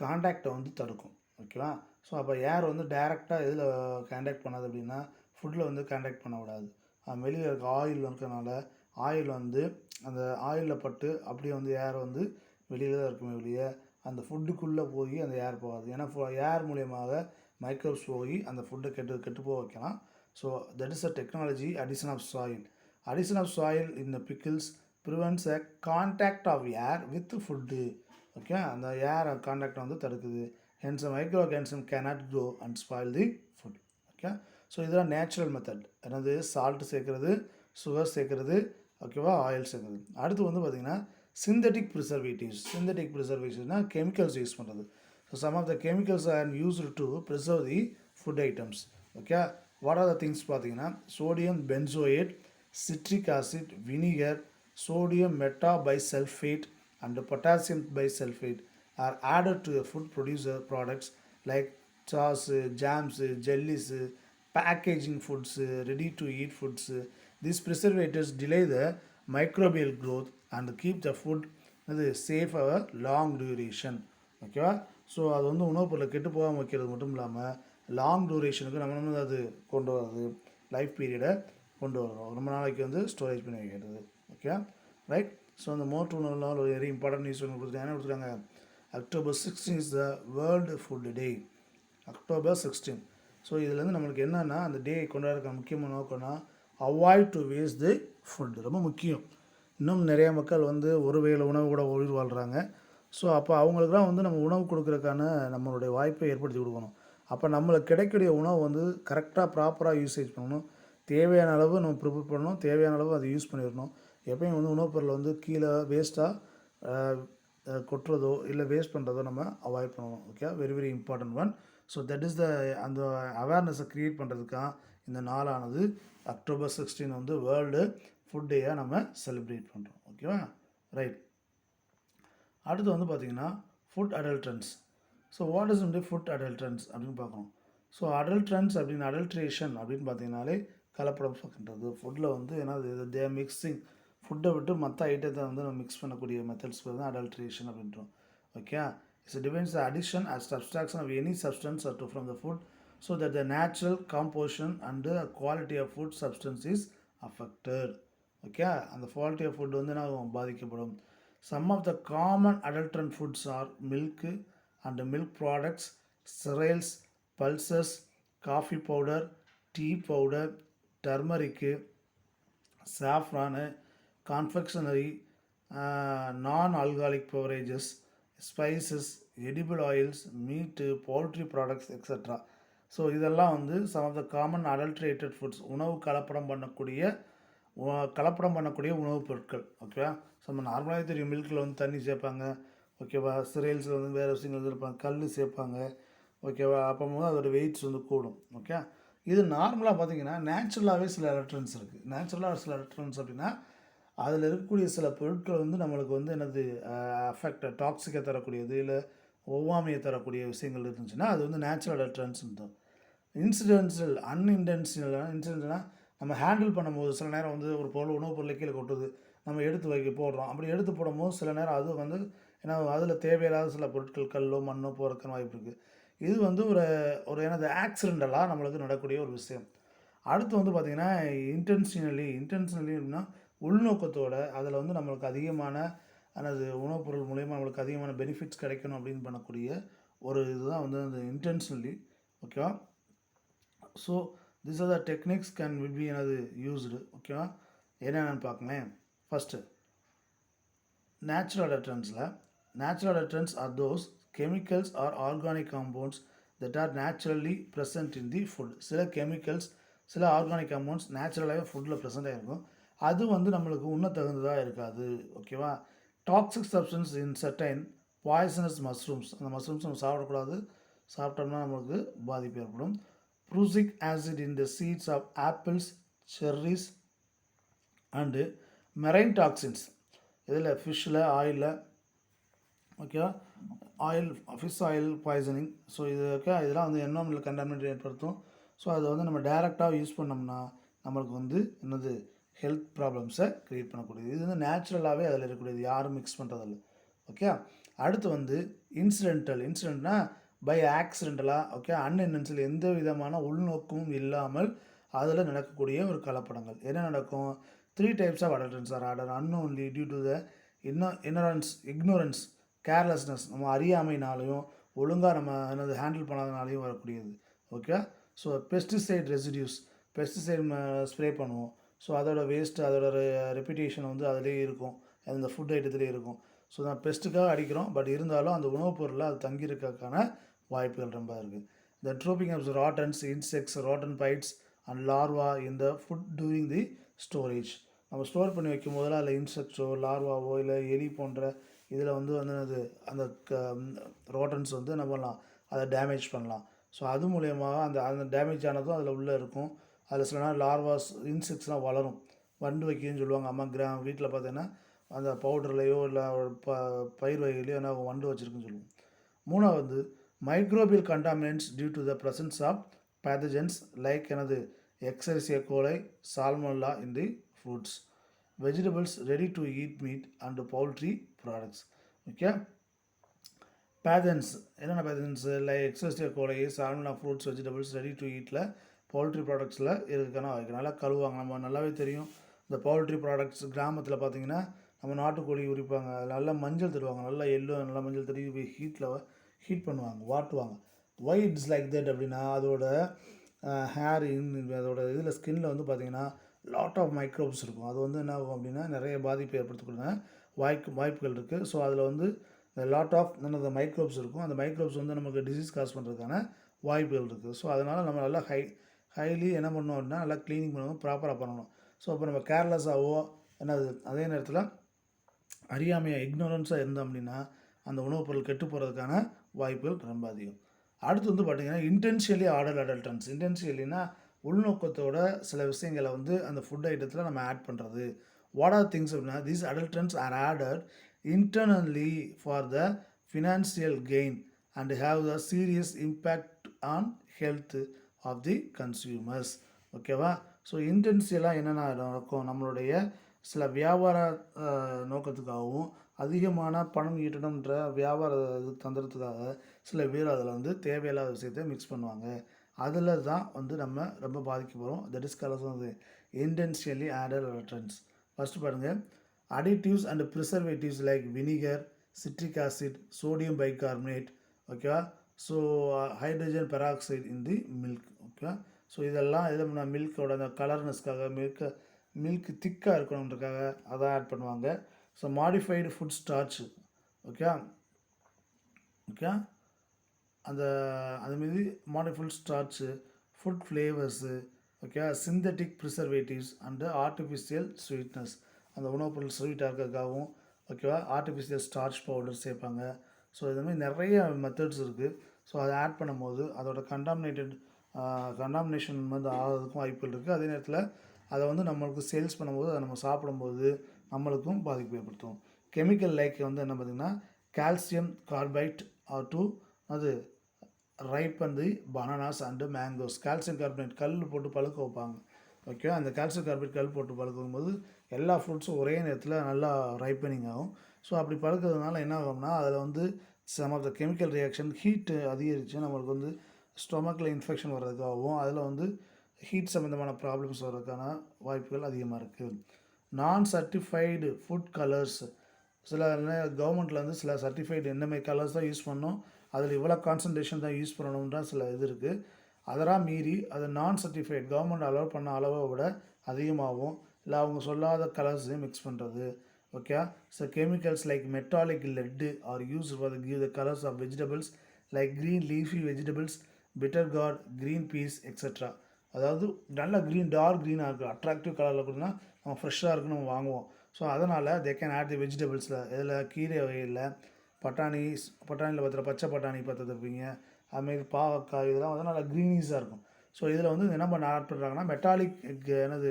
கான்டாக்டை வந்து தடுக்கும். ஓகேவா? ஸோ அப்போ ஏர் வந்து டைரெக்டாக எதில் கான்டாக்ட் பண்ணாது அப்படின்னா ஃபுட்டில் வந்து கான்டாக்ட் பண்ண விடாது. வெளியில் இருக்க ஆயில் இருக்கிறனால ஆயில் வந்து அந்த ஆயிலில் பட்டு அப்படியே வந்து ஏர் வந்து வெளியில் தான் இருக்குமே வெளியே அந்த ஃபுட்டுக்குள்ளே போய் அந்த ஏர் போகாது. ஏன்னா ஏர் மூலியமாக மைக்ரோப்ஸ் போய் அந்த ஃபுட்டை கெட்டு போக வைக்கலாம். So that is a technology addition of soil. Addition of soil in the pickles prevents a contact of air with food. Okay, அந்த ஏர் கான்டாக்டை வந்து தடுக்குது. Hence micro organism cannot grow and spoil the food. Okay, so இதெல்லாம் natural method. என்னது salt சேர்க்குறது, sugar சேர்க்குறது, ஓகேவா, oil சேர்க்குறது. அடுத்து வந்து பார்த்திங்கன்னா சிந்தட்டிக் ப்ரிசர்வேட்டிவ்ஸ். சிந்தட்டிக் ப்ரிசர்வேட்டிவ்ஸ்னால் கெமிக்கல்ஸ் யூஸ் பண்ணுறது. So some of the chemicals are used to preserve the food items. Okay, what are the things பார்த்தீங்கன்னா sodium benzoate, citric acid, vinegar, sodium metabisulfate and potassium bisulfate are added to the food producer products like sauce, jams, jellies, packaging foods, ready to eat foods. These preservatives delay the microbial growth and keep the food safe for a long duration. ஓகேவா? So அது வந்து உணவுப் பொருளை கெட்டு போகாமல் வைக்கிறது மட்டும் இல்லாமல் லாங் டூரேஷனுக்கு நம்ம வந்து அது கொண்டு வர்றது, லைஃப் பீரியடை கொண்டு வரோம், ரொம்ப நாளைக்கு வந்து ஸ்டோரேஜ் பண்ணி வைக்கிறது. Okay, right. ஸோ அந்த மோர் ஒரு வெரி இம்பார்ட்டன்ட் நியூஸ் ஒன்று கொடுத்துருக்காங்க. என்ன கொடுத்துருக்காங்க? October 16 is the world food day. October 16. So இதுலேருந்து நம்மளுக்கு என்னென்னா அந்த டே கொண்டாடுற முக்கியமான நோக்கம்னா avoid to waste the food. ரொம்ப முக்கியம். இன்னும் நிறைய மக்கள் வந்து ஒரு வேளை உணவு கூட உயிர் வாழ்கிறாங்க. ஸோ அப்போ அவங்களுக்குலாம் வந்து நம்ம உணவு கொடுக்குறதுக்கான நம்மளுடைய வாய்ப்பை ஏற்படுத்தி கொடுக்கணும். அப்போ நம்மளுக்கு கிடைக்கக்கூடிய உணவு வந்து கரெக்டாக ப்ராப்பராக யூசேஜ் பண்ணணும். தேவையான அளவு நம்ம ப்ரிப்பேர் பண்ணணும், தேவையான அளவு அதை யூஸ் பண்ணிடணும். எப்பயும் வந்து உணவுப் பொருளை வந்து கீழே வேஸ்ட்டாக கொட்டுறதோ இல்லை வேஸ்ட் பண்ணுறதோ நம்ம அவாய்ட் பண்ணணும். Okay, very very important one. So that is த அந்த அவேர்னஸை க்ரியேட் பண்ணுறதுக்காக இந்த நாளானது October 16 வந்து வேர்ல்டு ஃபுட் டேயாக நம்ம செலிப்ரேட் பண்ணுறோம். ஓகேவா, ரைட். அடுத்து வந்து பார்த்திங்கன்னா food adulterants. So what is வந்து ஃபுட் அடல்ட்ரன்ஸ் அப்படின்னு பார்க்கணும். ஸோ அடல்ட்ரன்ஸ் அப்படின்னு அடல்ட்ரேஷன் அப்படின்னு பார்த்தீங்கன்னாலே கலப்படம் பண்ணுறது ஃபுட்டில் வந்து ஏன்னா தே மிக்ஸிங் ஃபுட்டை விட்டு மற்ற ஐட்டத்தை வந்து நம்ம மிக்ஸ் பண்ணக்கூடிய மெத்தட்ஸ் தான் அடல்ட்ரேஷன் அப்படின்றோம். Okay, it's depends the addition as subtraction of any substance or to from the food so that the natural composition and the quality of food substance is affected. Okay, அந்த quality of food வந்து நான் பாதிக்கப்படும். Some of the common adulterant foods are milk and milk products, cereals, pulses, coffee powder, tea powder, turmeric, saffron, confectionery, non-alcoholic beverages, spices, edible oils, meat, poultry products, etc. So இதெல்லாம் வந்து some of the common adulterated foods, உணவு கலப்படம் பண்ணக்கூடிய உணவுப் பொருட்கள். ஓகேவா? So நம்ம நார்மலாகவே தெரியும் மில்கில் வந்து தண்ணி சேர்ப்பாங்க. ஓகேவா? சிரியல்ஸில் வந்து வேறு விஷயங்கள் இருப்பாங்க, கல் சேர்ப்பாங்க. ஓகேவா? அப்போது அதோடய வெயிட்ஸ் வந்து கூடும். ஓகே, இது நார்மலாக பார்த்திங்கன்னா நேச்சுரலாகவே சில எலக்ட்ரான்ஸ் இருக்குது. நேச்சுரலாக சில எலக்ட்ரான்ஸ் அப்படின்னா அதில் இருக்கக்கூடிய சில பொருட்கள் வந்து நம்மளுக்கு வந்து என்னது டாக்ஸிக்கை தரக்கூடியது இல்லை ஒவ்வாமையை தரக்கூடிய விஷயங்கள் இருந்துச்சுன்னா அது வந்து நேச்சுரல் எலக்ட்ரான்ஸ்னு தான். இன்சிடென்ஷனல்னால் நம்ம ஹேண்டில் பண்ணும்போது சில நேரம் வந்து ஒரு பொருள் உணவுப் பொருளை கீழே கொட்டுது, நம்ம எடுத்து போடுறோம். அப்படி எடுத்து போடும்போது சில நேரம் அது வந்து ஏன்னா அதில் தேவையில்லாத சில பொருட்கள் கல்லோ மண்ணோ போகிறதுக்கு வாய்ப்பு இருக்குது. இது வந்து ஒரு எனது ஆக்சிடெண்டலாக நம்மளுக்கு நடக்கக்கூடிய ஒரு விஷயம். அடுத்து வந்து பார்த்திங்கன்னா இன்டென்ஷனலி அப்படின்னா உள்நோக்கத்தோடு அதில் வந்து நம்மளுக்கு அதிகமான உணவுப் பொருள் மூலயமா நம்மளுக்கு அதிகமான பெனிஃபிட்ஸ் கிடைக்கணும் அப்படின்னு பண்ணக்கூடிய ஒரு இதுதான் வந்து அந்த இன்டென்ஷனலி. ஓகேவா? So these are the techniques will be used. ஓகேவா? என்னென்னு பார்க்கலேன். First natural adulterants are those chemicals or organic compounds that are naturally present in the food. சில கெமிக்கல்ஸ் சில ஆர்கானிக் காம்பவுண்ட்ஸ் நேச்சுரலாகவே ஃபுட்டில் ப்ரெசென்ட் ஆகிருக்கும். அது வந்து நம்மளுக்கு உண்ணத்தகுந்ததாக இருக்காது. ஓகேவா? டாக்ஸிக் சப்ஸ்டன்ஸ் இன் சர்டைன் பாய்சனஸ் மஷ்ரூம்ஸ். அந்த மஷ்ரூம்ஸ் நம்ம சாப்பிடக்கூடாது, சாப்பிட்டோம்னா நம்மளுக்கு பாதிப்பு ஏற்படும். prussic acid in the seeds of apples, cherries and marine toxins. இதில் ஃபிஷ்ஷில் ஆயிலில் ஓகேவா oil fish oil poisoning. So இதெல்லாம் வந்து என்வரான்மெண்டல் கண்டாமினேட் ஏற்படுத்தும். ஸோ அதை வந்து நம்ம டைரெக்டாக யூஸ் பண்ணோம்னா நம்மளுக்கு வந்து என்னது ஹெல்த் ப்ராப்ளம்ஸை க்ரியேட் பண்ணக்கூடியது. இது வந்து நேச்சுரலாகவே அதில் இருக்கக்கூடியது, யாரும் மிக்ஸ் பண்ணுறதில்ல. ஓகே. அடுத்து வந்து இன்சிடென்ட்னா பை ஆக்சிடென்டலாக, ஓகே, அன்இன்டென்ஷனல், எந்த விதமான உள்நோக்கமும் இல்லாமல் அதில் நடக்கக்கூடிய ஒரு கலப்படங்கள். என்ன நடக்கும்? 3 types of adulterants are added unknowingly due to the ignorance, carelessness, நம்ம அறியாமைனாலையும் ஒழுங்காக நம்ம என்னது ஹேண்டில் பண்ணாதனாலையும் வரக்கூடியது. Okay. So pesticide residues, pesticide spray பண்ணுவோம். ஸோ அதோட வேஸ்ட்டு, அதோட ரெப்புடேஷன் வந்து அதிலே இருக்கும், அந்த ஃபுட் ஐட்டத்துலேயே இருக்கும். ஸோ நான் பெஸ்ட்டுக்காக அடிக்கிறோம், பட் இருந்தாலும் அந்த உணவுப் பொருளில் அது தங்கியிருக்கிறதுக்கான வாய்ப்புகள் ரொம்ப இருக்குது. The trooping of rodents, insects, rodent bites and larva in the food during the storage. நம்ம ஸ்டோர் பண்ணி வைக்கும் போதில் அதில் இன்செக்ட்ஸோ லார்வாவோ இல்லை எலி போன்ற இதில் வந்து அது அந்த ரோட்டன்ஸ் வந்து நம்ம பண்ணலாம், அதை டேமேஜ் பண்ணலாம். ஸோ அது மூலயமா அந்த டேமேஜ் ஆனதும் அதில் உள்ளே இருக்கும். அதில் சில நேரம் லார்வாஸ், இன்செக்ட்ஸ்லாம் வளரும், வண்டு வைக்கிதுன்னு சொல்லுவாங்க. அம்மா வீட்டில் பார்த்தீங்கன்னா அந்த பவுடர்லையோ இல்லை பயிர் வகையிலையோ என்ன வண்டு வச்சுருக்குன்னு சொல்லுவோம். மூணாவது microbial contaminants due to the presence of pathogens like எனது Escherichia coli, salmonella in the foods, vegetables, ready to eat meat and poultry products. Okay. Pathogens என்னென்ன pathogens? Like Escherichia coli, salmonella, fruits, vegetables, ready to ஈட்டில் poultry ப்ராடக்ட்ஸில் இருக்குன்னா வைக்கணும். நல்லா கழுவாங்க. நம்ம நல்லாவே தெரியும் இந்த பவுல்ட்ரி ப்ராடக்ட்ஸ். கிராமத்தில் பார்த்தீங்கன்னா நம்ம நாட்டுக்கோழி உரிப்பாங்க, நல்லா மஞ்சள் தருவாங்க, நல்லா நல்லா மஞ்சள் தடவி ஹீட் பண்ணுவாங்க, வாட்டுவாங்க. ஒய் இட்ஸ் லைக் தட் அப்படின்னா அதோட ஹேர் அதோட இதில் ஸ்கின்னில் வந்து பார்த்திங்கன்னா லாட் ஆஃப் மைக்ரோப்ஸ் இருக்கும். அது வந்து என்ன ஆகும் அப்படின்னா நிறைய பாதிப்பு ஏற்படுத்தக்கூடிய வாய்ப்புகள் இருக்குது. ஸோ அதில் வந்து லாட் ஆஃப் அந்த மைக்ரோப்ஸ் இருக்கும். அந்த மைக்ரோப்ஸ் வந்து நமக்கு டிசீஸ் காஸ் பண்ணுறதுக்கான வாய்ப்புகள் இருக்குது. ஸோ அதனால் நம்ம நல்லா ஹைலி என்ன பண்ணணும் அப்படின்னா நல்லா க்ளீனிங் பண்ணணும், ப்ராப்பராக பண்ணணும். ஸோ இப்போ நம்ம கேர்லெஸ்ஸாகவோ என்னது அதே நேரத்தில் அறியாமையாக இக்னோரன்ஸாக இருந்தோம் அப்படின்னா அந்த உணவுப் பொருள் கெட்டு போகிறதுக்கான வாய்ப்புகள் ரொம்ப அதிகம். அடுத்து வந்து பார்த்திங்கன்னா இன்டென்ஷியலி ஆர்டர் அடல்ட்ரன்ஸ். இன்டென்ஷியலினா உள்நோக்கத்தோட சில விஷயங்களை வந்து அந்த ஃபுட் ஐட்டத்தில் நம்ம ஆட் பண்ணுறது. வாட் ஆர் திங்ஸ் அப்படின்னா these adulterants are added internally for the financial gain and have the serious impact on health of the consumers. ஓகேவா. ஸோ இன்டென்ஷியலாக என்னென்ன நடக்கும்? நம்மளுடைய சில வியாபார நோக்கத்துக்காகவும் அதிகமான பணம் ஈட்டணுன்ற வியாபார இது தந்திரத்துக்காக சில பேர் அதில் வந்து தேவையில்லாத விஷயத்தை மிக்ஸ் பண்ணுவாங்க. அதில் தான் வந்து நம்ம ரொம்ப பாதிக்கப்படுறோம். தட் இஸ் கால்ட் வந்து இன்டென்ஷியலி ஆடட் அடல்ட்ரன்ஸ். ஃபஸ்ட்டு பாருங்கள், additives and preservatives like vinegar, citric acid, sodium bicarbonate, ஓகேவா. So hydrogen peroxide in the milk. Okay. So இதெல்லாம் இதில் மில்கோட அந்த கலர்னஸ்க்காக மில்க் திக்காக இருக்கணுன்றக்காக அதை ஆட் பண்ணுவாங்க. So modified food starch, okay okay அதுமாரி modified starch, food flavours, okay, synthetic preservatives and artificial sweetness, அந்த உணவுப் பொருள் ஸ்வீட்டாக இருக்கிறதுக்காகவும் ஓகேவா ஆர்டிஃபிஷியல் ஸ்டார்ச் பவுடர் சேர்ப்பாங்க. ஸோ இதுமாதிரி நிறைய மெத்தட்ஸ் இருக்குது. ஸோ அதை ஆட் பண்ணும்போது அதோட கண்டாமினேஷன் வந்து ஆகிறதுக்கும் வாய்ப்புகள் இருக்குது. அதே நேரத்தில் அதை வந்து நம்மளுக்கு சேல்ஸ் பண்ணும்போது அதை நம்ம சாப்பிடும்போது நம்மளுக்கும் பாதிப்பு ஏற்படுத்தும். கெமிக்கல் லைக் வந்து என்ன பார்த்திங்கன்னா கால்சியம் கார்பைட் ஆர் டூ அது ripe and the bananas and mangoes. Calcium carbonate கல் போட்டு பழுக்க வைப்பாங்க. ஓகே. அந்த கால்சியம் கார்பனேட் கல் போட்டு பழுக்க வைக்கும்போது எல்லா ஃப்ரூட்ஸும் ஒரே நேரத்தில் நல்லா ரைப்பனிங் ஆகும். ஸோ அப்படி பழுக்கிறதுனால என்ன ஆகும்னா அதில் வந்து some of the chemical reaction heat அதிகரித்து நம்மளுக்கு வந்து ஸ்டொமக்கில் இன்ஃபெக்ஷன் வர்றதுக்காகவும் அதில் வந்து ஹீட் சம்மந்தமான ப்ராப்ளம்ஸ் வர்றதுக்கான வாய்ப்புகள் அதிகமாக இருக்குது. நான் சர்டிஃபைடு ஃபுட் கலர்ஸ், சில கவர்மெண்ட்டில் வந்து சில சர்டிஃபைடு என்னமாதிரி கலர்ஸ் தான் யூஸ் பண்ணணும், அதில் இவ்வளோ கான்சன்ட்ரேஷன் தான் யூஸ் பண்ணணுன்ற சில இது இருக்குது. அதெல்லாம் மீறி அது நான் சர்டிஃபைட் கவர்மெண்ட் அலோவ் பண்ண அளவை விட அதிகமாகவும் இல்லை அவங்க சொல்லாத கலர்ஸையும் மிக்ஸ் பண்ணுறது. Okay. So chemicals like metallic lead are use for give the colours of vegetables like green leafy vegetables, bitter gourd, green peas extra. அதாவது நல்ல க்ரீன் டார்க் க்ரீனாக இருக்குது, அட்ராக்டிவ் கலரில் கொடுத்தா நம்ம ஃப்ரெஷ்ஷாக இருக்குன்னு நம்ம வாங்குவோம். ஸோ அதனால் தே கேன் ஆட் தி வெஜிடபிள்ஸில் இதில் கீரை வகையில் பட்டாணியில் பார்த்துட்டு பச்சை பட்டாணி பார்த்துருப்பீங்க, அதுமாரி பாவக்காய், இதெல்லாம் வந்து நல்லா க்ரீனிஸாக இருக்கும். ஸோ இதில் வந்து என்ன பண்ண ஆட் பண்ணுறாங்கன்னா மெட்டாலிக் என்னது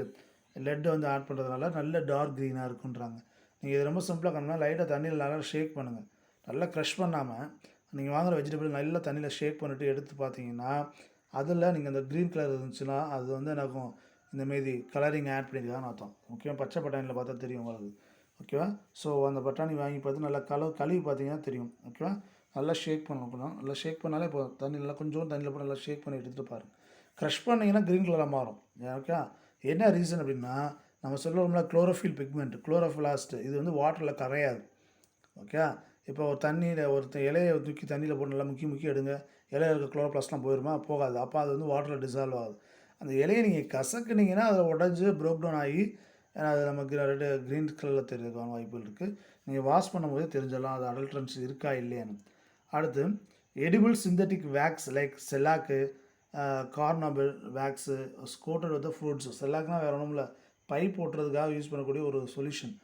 லெட் வந்து ஆட் பண்ணுறதுனால நல்ல டார்க் க்ரீனாக இருக்குன்றாங்க. நீங்கள் இது ரொம்ப சிம்பிளாக பண்ணணும்னா லைட்டாக தண்ணியில் நல்லா ஷேக் பண்ணுங்கள். நல்லா க்ரஷ் பண்ணாமல் நீங்கள் வாங்குகிற வெஜிடபிள் நல்லா தண்ணியில் ஷேக் பண்ணிவிட்டு எடுத்து பார்த்தீங்கன்னா அதில் நீங்கள் அந்த க்ரீன் கலர் இருந்துச்சுன்னா அது வந்து என்னாகும், இந்தமாரி கலரிங் ஆட் பண்ணியிருக்காங்கன்னு அர்த்தம். முக்கியமாக பச்சை பட்டாணியில் பார்த்தா தெரியும் உங்களுக்கு. ஓகேவா? ஸோ அந்த பட்டாணி வாங்கி பார்த்து நல்லா கழுவி பார்த்தீங்கன்னா தெரியும். ஓகேவா? நல்லா ஷேக் பண்ணணும். நல்லா ஷேக் பண்ணாலே இப்போ தண்ணியில் கொஞ்சம் தண்ணியில் போட்டு நல்லா ஷேக் பண்ணி எடுத்துகிட்டு பாருங்கள். க்ரஷ் பண்ணிங்கன்னா க்ரீன் கலராக மாறும். ஓகே, என்ன ரீசன் அப்படின்னா நம்ம சொல்லுவோம்ல குளோரோஃபில் பிக்மெண்ட், குளோரோஃபிலாஸ்ட், இது வந்து வாட்டரில் கரையாது. ஓகே, இப்போ ஒரு தண்ணியில் ஒரு இலையை தூக்கி தண்ணியில் போட்டு நல்லா முக்கி எடுங்க, இலையில் இருக்க குளோரோப்ளாஸ்ட்லாம் போயிடுமா? போகாது. அப்போ அது வந்து வாட்டரில் டிசால்வ் ஆகுது. அந்த இலையை நீங்கள் கசக்குனீங்கன்னா அதில் உடஞ்சி ப்ரோக் டவுன் ஆகி அது நமக்கு க்ரீன் கலரில் தெரியறதுக்கான வாய்ப்புகள் இருக்குது. நீங்கள் வாஷ் பண்ணும்போதே தெரிஞ்சிடலாம் அது அடல்ட்ரன்ஸ் இருக்கா இல்லையான்னு. அடுத்து edible synthetic wax like shellac, carnauba wax coated with fruits. செல்லாக்குனால் வேறு ஒன்றும் இல்லை, பைப் ஓட்டுறதுக்காக யூஸ் பண்ணக்கூடிய ஒரு சொல்யூஷன்.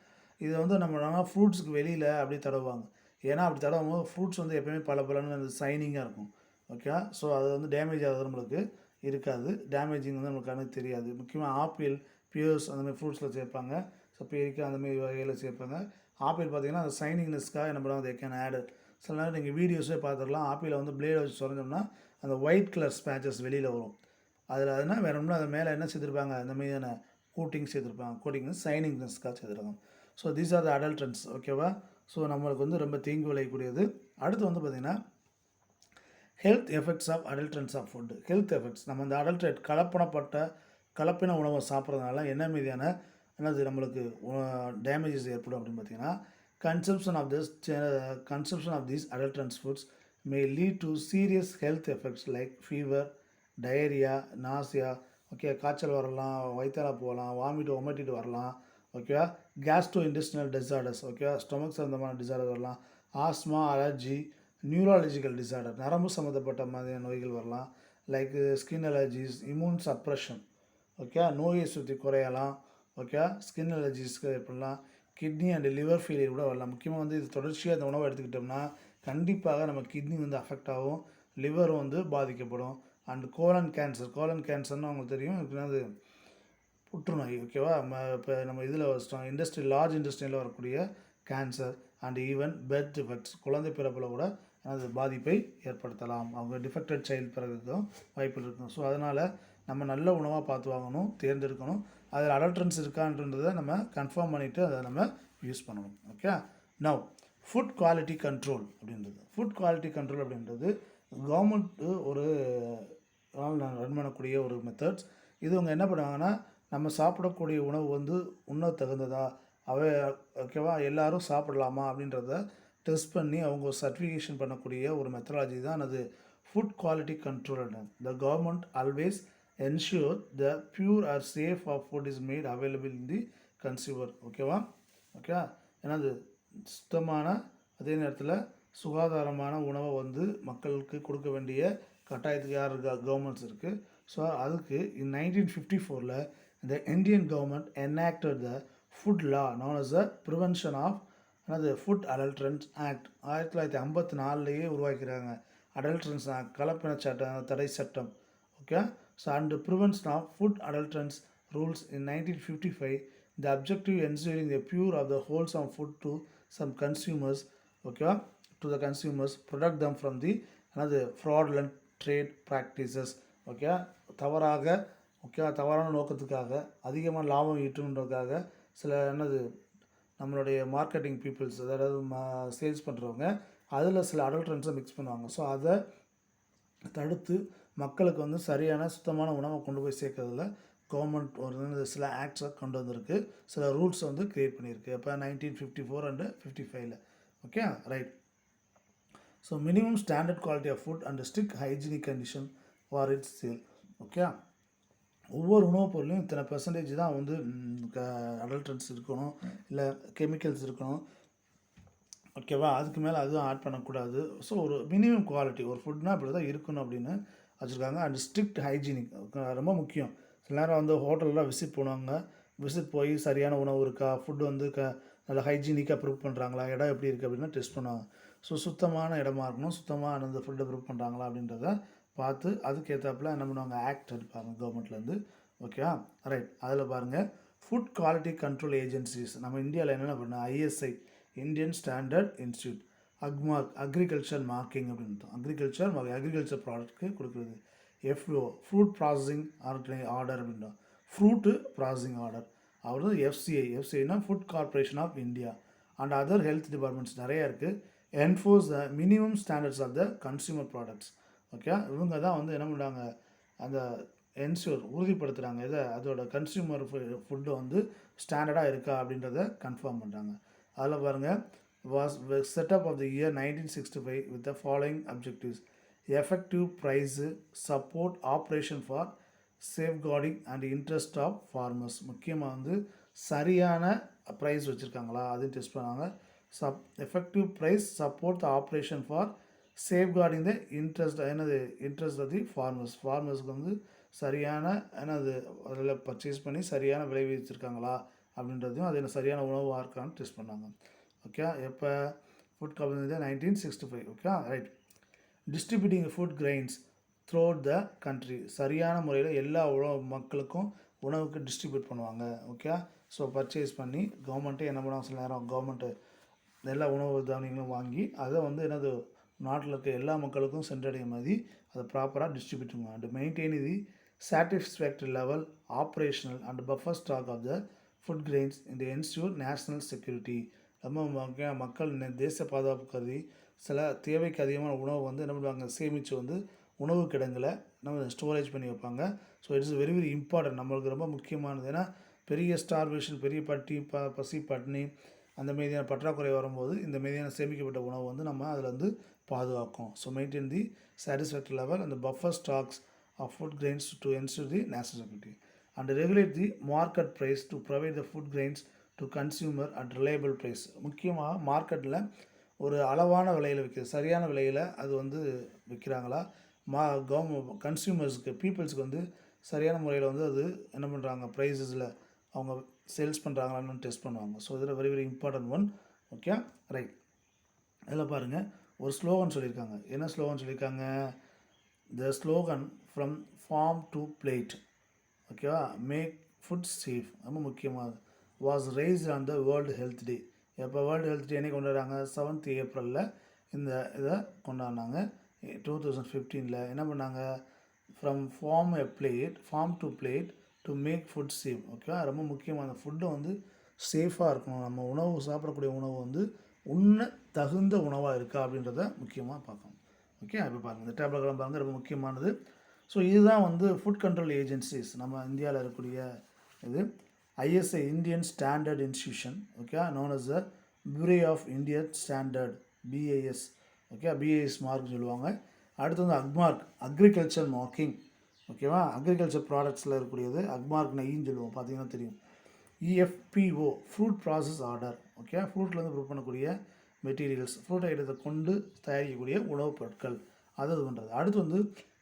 இது வந்து நம்ம ஃப்ரூட்ஸுக்கு வெளியில் அப்படியே தடவுவாங்க. ஏன்னா அப்படி தடவும் போது ஃப்ரூட்ஸ் வந்து எப்போயுமே பலன்னு அந்த சைனிங்காக இருக்கும். ஓகே, ஸோ அது வந்து டேமேஜ் ஆகுது நம்மளுக்கு இருக்காது. டேமேஜிங் வந்து நம்மளுக்கு கணக்கு தெரியாது. முக்கியமாக ஆப்பிள், பியர்ஸ் அந்தமாதிரி ஃப்ரூட்ஸில் சேர்ப்பாங்க. ஸோ பேரிக்காய் அந்தமாரி வகையில் சேர்ப்பாங்க. ஆப்பிள் பார்த்திங்கன்னா அந்த சைனிங்னஸ்க்காக என்ன பண்ணுவாங்க, தே கேன் ஆட். சில நேரம் நீங்கள் வீடியோஸே பார்த்துடலாம், ஆப்பிளை வந்து பிளேடை வச்சு சொரஞ்சோம்னா அந்த ஒயிட் கலர் ஸ்பேச்சஸ் வெளியில் வரும். அதில் அதுனா வேறு ஒன்றும் அது மேலே என்ன சேர்த்துருப்பாங்க, இந்த மாதிரியான கோட்டிங் சேர்த்துருப்பாங்க. கோட்டிங் சைனிங்னஸ்க்காக சேர்த்துருக்காங்க. So these are the adulterants. ஓகேவா? ஸோ நம்மளுக்கு வந்து ரொம்ப தீங்கு விளையக்கூடியது. அடுத்து வந்து பார்த்திங்கன்னா health effects of adulterants of food. Health effects, நம்ம இந்த அடல்ட்ரேட் கலப்பின உணவை சாப்பிட்றதுனால என்ன மீதியான என்னது நம்மளுக்கு டேமேஜஸ் ஏற்படும் அப்படின்னு பார்த்தீங்கன்னா, consumption of these adulterant foods may lead to serious health effects like fever, diarrhea, nausea, okay, காய்ச்சல் வரலாம், வயிற்றால போகலாம், ஒமட்டிட்டு வரலாம். ஓகேவா? கேஸ்ட்ரோ இன்டெஸ்டினல் டிசார்டர்ஸ், ஓகேவா, ஸ்டொமக் சம்மந்தமான டிசார்டர் வரலாம், ஆஸ்மா, அலர்ஜி, நியூராலஜிக்கல் டிசார்டர், நரம்பு சம்மந்தப்பட்ட மாதிரியான நோய்கள் வரலாம், like skin allergies, immune suppression. Okay, நோயை சுற்றி குறையலாம். ஓகே, ஸ்கின் அலர்ஜிஸ்க்கு ஏற்படலாம், கிட்னி அண்ட் லிவர் ஃபெயிலியர் கூட வரலாம். முக்கியமாக வந்து இது தொடர்ச்சியாக அந்த உணவை எடுத்துக்கிட்டோம்னா கண்டிப்பாக நம்ம கிட்னி வந்து அஃபெக்ட் ஆகும், லிவரும் வந்து பாதிக்கப்படும். அண்ட் கோலன் கேன்சர்னு அவங்களுக்கு தெரியும், அது புற்றுநோய். ஓகேவா? இப்போ நம்ம இதில் லார்ஜ் இண்டஸ்ட்ரியில் வரக்கூடிய cancer and even birth defects, குழந்தை பிறப்பில் கூட அது பாதிப்பை ஏற்படுத்தலாம். அவங்க டிஃபெக்டட் சைல்டு பிறகுக்கும் வாய்ப்புகள் இருக்கும். ஸோ அதனால் நம்ம நல்ல உணவாக பார்த்து வாங்கணும், தேர்ந்தெடுக்கணும். அதில் அடல்ட்ரன்ஸ் இருக்கான்றதை நம்ம கன்ஃபார்ம் பண்ணிவிட்டு அதை நம்ம யூஸ் பண்ணணும். Okay, now food quality control அப்படின்றது கவர்மெண்ட்டு ஒரு ரன் பண்ணக்கூடிய ஒரு மெத்தட்ஸ். இது அவங்க என்ன பண்ணுவாங்கன்னா, நம்ம சாப்பிடக்கூடிய உணவு வந்து உண்ண தகுந்ததா, ஓகேவா, எல்லோரும் சாப்பிடலாமா அப்படின்றத டெஸ்ட் பண்ணி அவங்க சர்டிஃபிகேஷன் பண்ணக்கூடிய ஒரு மெத்தடாலஜி தான் அது food quality control. The government always ensure the pure or safe of food is made available in the consumer. ஓகேவா? ஓகே, ஏன்னா அது சுத்தமான அதே நேரத்தில் சுகாதாரமான உணவை வந்து மக்களுக்கு கொடுக்க வேண்டிய கட்டாயத்துக்கு யார் இருக்கா, கவர்மெண்ட்ஸ் இருக்குது. ஸோ அதுக்கு in 1954 the Indian government enacted the food law known as the Prevention of food adulterants act. 1954 உருவாக்கிறாங்க. அடல்ட்ரன்ஸ் ஆக்ட், கலப்பின சட்டம், தடை சட்டம். Okay, so and prevention of food adulterants rules in 1955. The objective ensuring the pure of the wholesome food to some consumers. Okay, to the consumers, protect them from the fraudulent trade practices. Okay, தவறான நோக்கத்துக்காக அதிகமாக லாபம் ஈட்டுன்றதுக்காக சில நம்மளுடைய marketing peoples, அதாவது sales பண்ணுறவங்க அதில் சில அடல்ட்ரன்ஸை மிக்ஸ் பண்ணுவாங்க. ஸோ அதை தடுத்து மக்களுக்கு வந்து சரியான சுத்தமான உணவை கொண்டு போய் சேர்க்கறதுல கவர்மெண்ட் ஒரு சில ஆக்ட்ஸை கொண்டு வந்திருக்கு, சில ரூல்ஸ் வந்து க்ரியேட் பண்ணியிருக்கு. அப்போ 1954 and 55. Okay, right. So minimum standard quality of food and strict hygienic condition for its sale. Okay, ஒவ்வொரு உணவுப் பொருளையும் இத்தனை பெர்சன்டேஜ் தான் வந்து அடல்ட்ரன்ஸ் இருக்கணும், இல்லை கெமிக்கல்ஸ் இருக்கணும். ஓகேவா? அதுக்கு மேலே அதுவும் ஆட் பண்ணக்கூடாது. ஸோ ஒரு மினிமம் குவாலிட்டி ஒரு ஃபுட்னால் இப்படி தான் இருக்கணும் அப்படின்னு வச்சுருக்காங்க. அண்ட் ஸ்ட்ரிக்ட் ஹைஜீனிக் ரொம்ப முக்கியம். சில நேரம் வந்து ஹோட்டலில் விசிட் போய் சரியான உணவு இருக்கா, ஃபுட்டு வந்து நல்லா ஹைஜீனிக்காக ப்ரிப் பண்ணுறாங்களா, இடம் எப்படி இருக்குது அப்படின்னு டெஸ்ட் பண்ணுவாங்க. ஸோ சுத்தமான இடமா இருக்கணும், சுத்தமாக அந்த ஃபுட்டை ப்ரிப் பண்ணுறாங்களா அப்படின்றத பார்த்து அதுக்கேற்றாப்புல என்ன பண்ணுவாங்க, ஆக்ட் எடுப்பாங்க கவர்மெண்ட்லேருந்து. ஓகேவா, ரைட். அதில் பாருங்கள், ஃபுட் குவாலிட்டி கண்ட்ரோல் ஏஜென்சிஸ் நம்ம இந்தியாவில் என்னென்ன பண்ணோம், ISI Indian standard institute, Agmark agriculture marking அப்படின்னு அக்ரிகல்ச்சர் ப்ராடக்ட்க்கு கொடுக்குறது, எஃப்ஓ ஃப்ரூட் ப்ராசஸிங் ஆர்டர் அப்படின்னா ஃப்ரூட்டு ப்ராசஸிங் ஆர்டர். அவர் வந்து எஃப்சிஐனா food corporation of India and other health departments நிறையா இருக்குது. Enforce the minimum standards of the consumer products. Okay, இவங்க தான் வந்து என்ன பண்ணுறாங்க, அந்த என்ஷூர் உறுதிப்படுத்துகிறாங்க இதை அதோட கன்சியூமர் ஃபுட்டு வந்து ஸ்டாண்டர்டாக இருக்கா அப்படின்றத கன்ஃபார்ம் பண்ணுறாங்க. அதில் பாருங்கள், was set up of the year 1965 with the following objectives: effective price, support operation for safeguarding and interest of farmers. முக்கியமாக வந்து சரியான ப்ரைஸ் வச்சுருக்காங்களா அதுன்னு டெஸ்ட் பண்ணாங்க. Effective price, support the operation for safeguarding the interest of the ஃபார்மர்ஸ்க்கு வந்து சரியான அதில் பர்ச்சேஸ் பண்ணி சரியான விளைவிச்சிருக்காங்களா அப்படின்றதையும் அது என்ன சரியான உணவாக இருக்கான்னு டெஸ்ட் பண்ணாங்க. ஓகே, எப்போ food company 1965. Okay, right. Distributing food grains through out the country, சரியான முறையில் எல்லா மக்களுக்கும் உணவுக்கு டிஸ்ட்ரிபியூட் பண்ணுவாங்க. ஓகே, ஸோ பர்ச்சேஸ் பண்ணி கவர்மெண்ட்டே என்ன பண்ணுவாங்க, சில நேரம் கவர்மெண்ட்டு எல்லா உணவு தானியங்களும் வாங்கி அதை வந்து நாட்டில் இருக்க எல்லா மக்களுக்கும் சென்றடைய மாதிரி அதை ப்ராப்பராக டிஸ்ட்ரிபியூட் பண்ணுவாங்க. And maintain the satisfactory level operational and buffer stock of the food grains in the ensure national security. நம்ம மக்கள் தேச பாதுகாப்பு கருதி சில தேவைக்கு அதிகமான உணவு வந்து என்ன பண்ணுவாங்க, சேமித்து வந்து உணவு கிடங்கில் நம்ம ஸ்டோரேஜ் பண்ணி வைப்பாங்க. So it's very very important, நம்மளுக்கு ரொம்ப முக்கியமானது. ஏன்னா பெரிய ஸ்டார்வேஷன், பெரிய பசி பட்டினி அந்த மாதிரியான பற்றாக்குறை வரும்போது இந்த மாதிரியான சேமிக்கப்பட்ட உணவு வந்து நம்ம அதில் வந்து பாதுகாக்கும். So maintain the satisfactory level and the buffer stocks of food grains to ensure the national security and regulate the market price to provide the food grains to consumer at reliable price. முக்கியமாக மார்க்கெட்டில் ஒரு அளவான விலையில் விற்கிது, சரியான விலையில் அது வந்து விற்கிறாங்களா, கன்சியூமர்ஸுக்கு பீப்புள்ஸுக்கு வந்து சரியான முறையில் வந்து அது என்ன பண்ணுறாங்க, ப்ரைஸஸில் அவங்க சேல்ஸ் பண்ணுறாங்களான்னு டெஸ்ட் பண்ணுவாங்க. ஸோ இதில் very very important one. Okay, right. இதில் பாருங்கள், ஒரு ஸ்லோகன் சொல்லியிருக்காங்க. என்ன ஸ்லோகன் சொல்லியிருக்காங்க, the slogan from farm to plate, ஓகேவா, மேக் ஃபுட் சேஃப், ரொம்ப முக்கியமானது, was raised on the World Health Day. எப்போ வேர்ல்டு ஹெல்த் டே என்னைக்கு கொண்டாடுறாங்க, 7th ஏப்ரலில் இந்த இதை கொண்டாடினாங்க. 2015 என்ன பண்ணாங்க, from farm to plate to make food safe. ஓகேவா, ரொம்ப முக்கியமான ஃபுட்டு வந்து சேஃபாக இருக்கணும், நம்ம உணவு சாப்பிடக்கூடிய உணவு வந்து உண்ண தகுந்த உணவாக இருக்கா அப்படின்றத முக்கியமாக பார்க்கணும். ஓகே, இப்போ பாருங்கள், இந்த டேப்லெட் பாருங்கள், ரொம்ப முக்கியமானது. ஸோ இதுதான் வந்து ஃபுட் கண்ட்ரோல் ஏஜென்சிஸ் நம்ம இந்தியாவில் இருக்கக்கூடிய இது. ISI Indian standard institution, okay, known as the bureau of Indian standard, BAS. Okay, BAS mark சொல்லுவாங்க. அடுத்து வந்து அக்மார்க் அக்ரிகல்ச்சர் மார்க்கிங். ஓகேவா, அக்ரிகல்ச்சர் ப்ராடக்ட்ஸில் இருக்கக்கூடியது அக்மார்க் நெய்ன்னு சொல்லுவோம், பார்த்தீங்கன்னா தெரியும். EFPO fruit process order. Okay, ஃப்ரூட்லேருந்து ப்ரூவ் பண்ணக்கூடிய மெட்டீரியல்ஸ், ஃப்ரூட் ஐட்டத்தை கொண்டு தயாரிக்கக்கூடிய உணவுப் பொருட்கள் அது பண்ணுறது. அடுத்து வந்து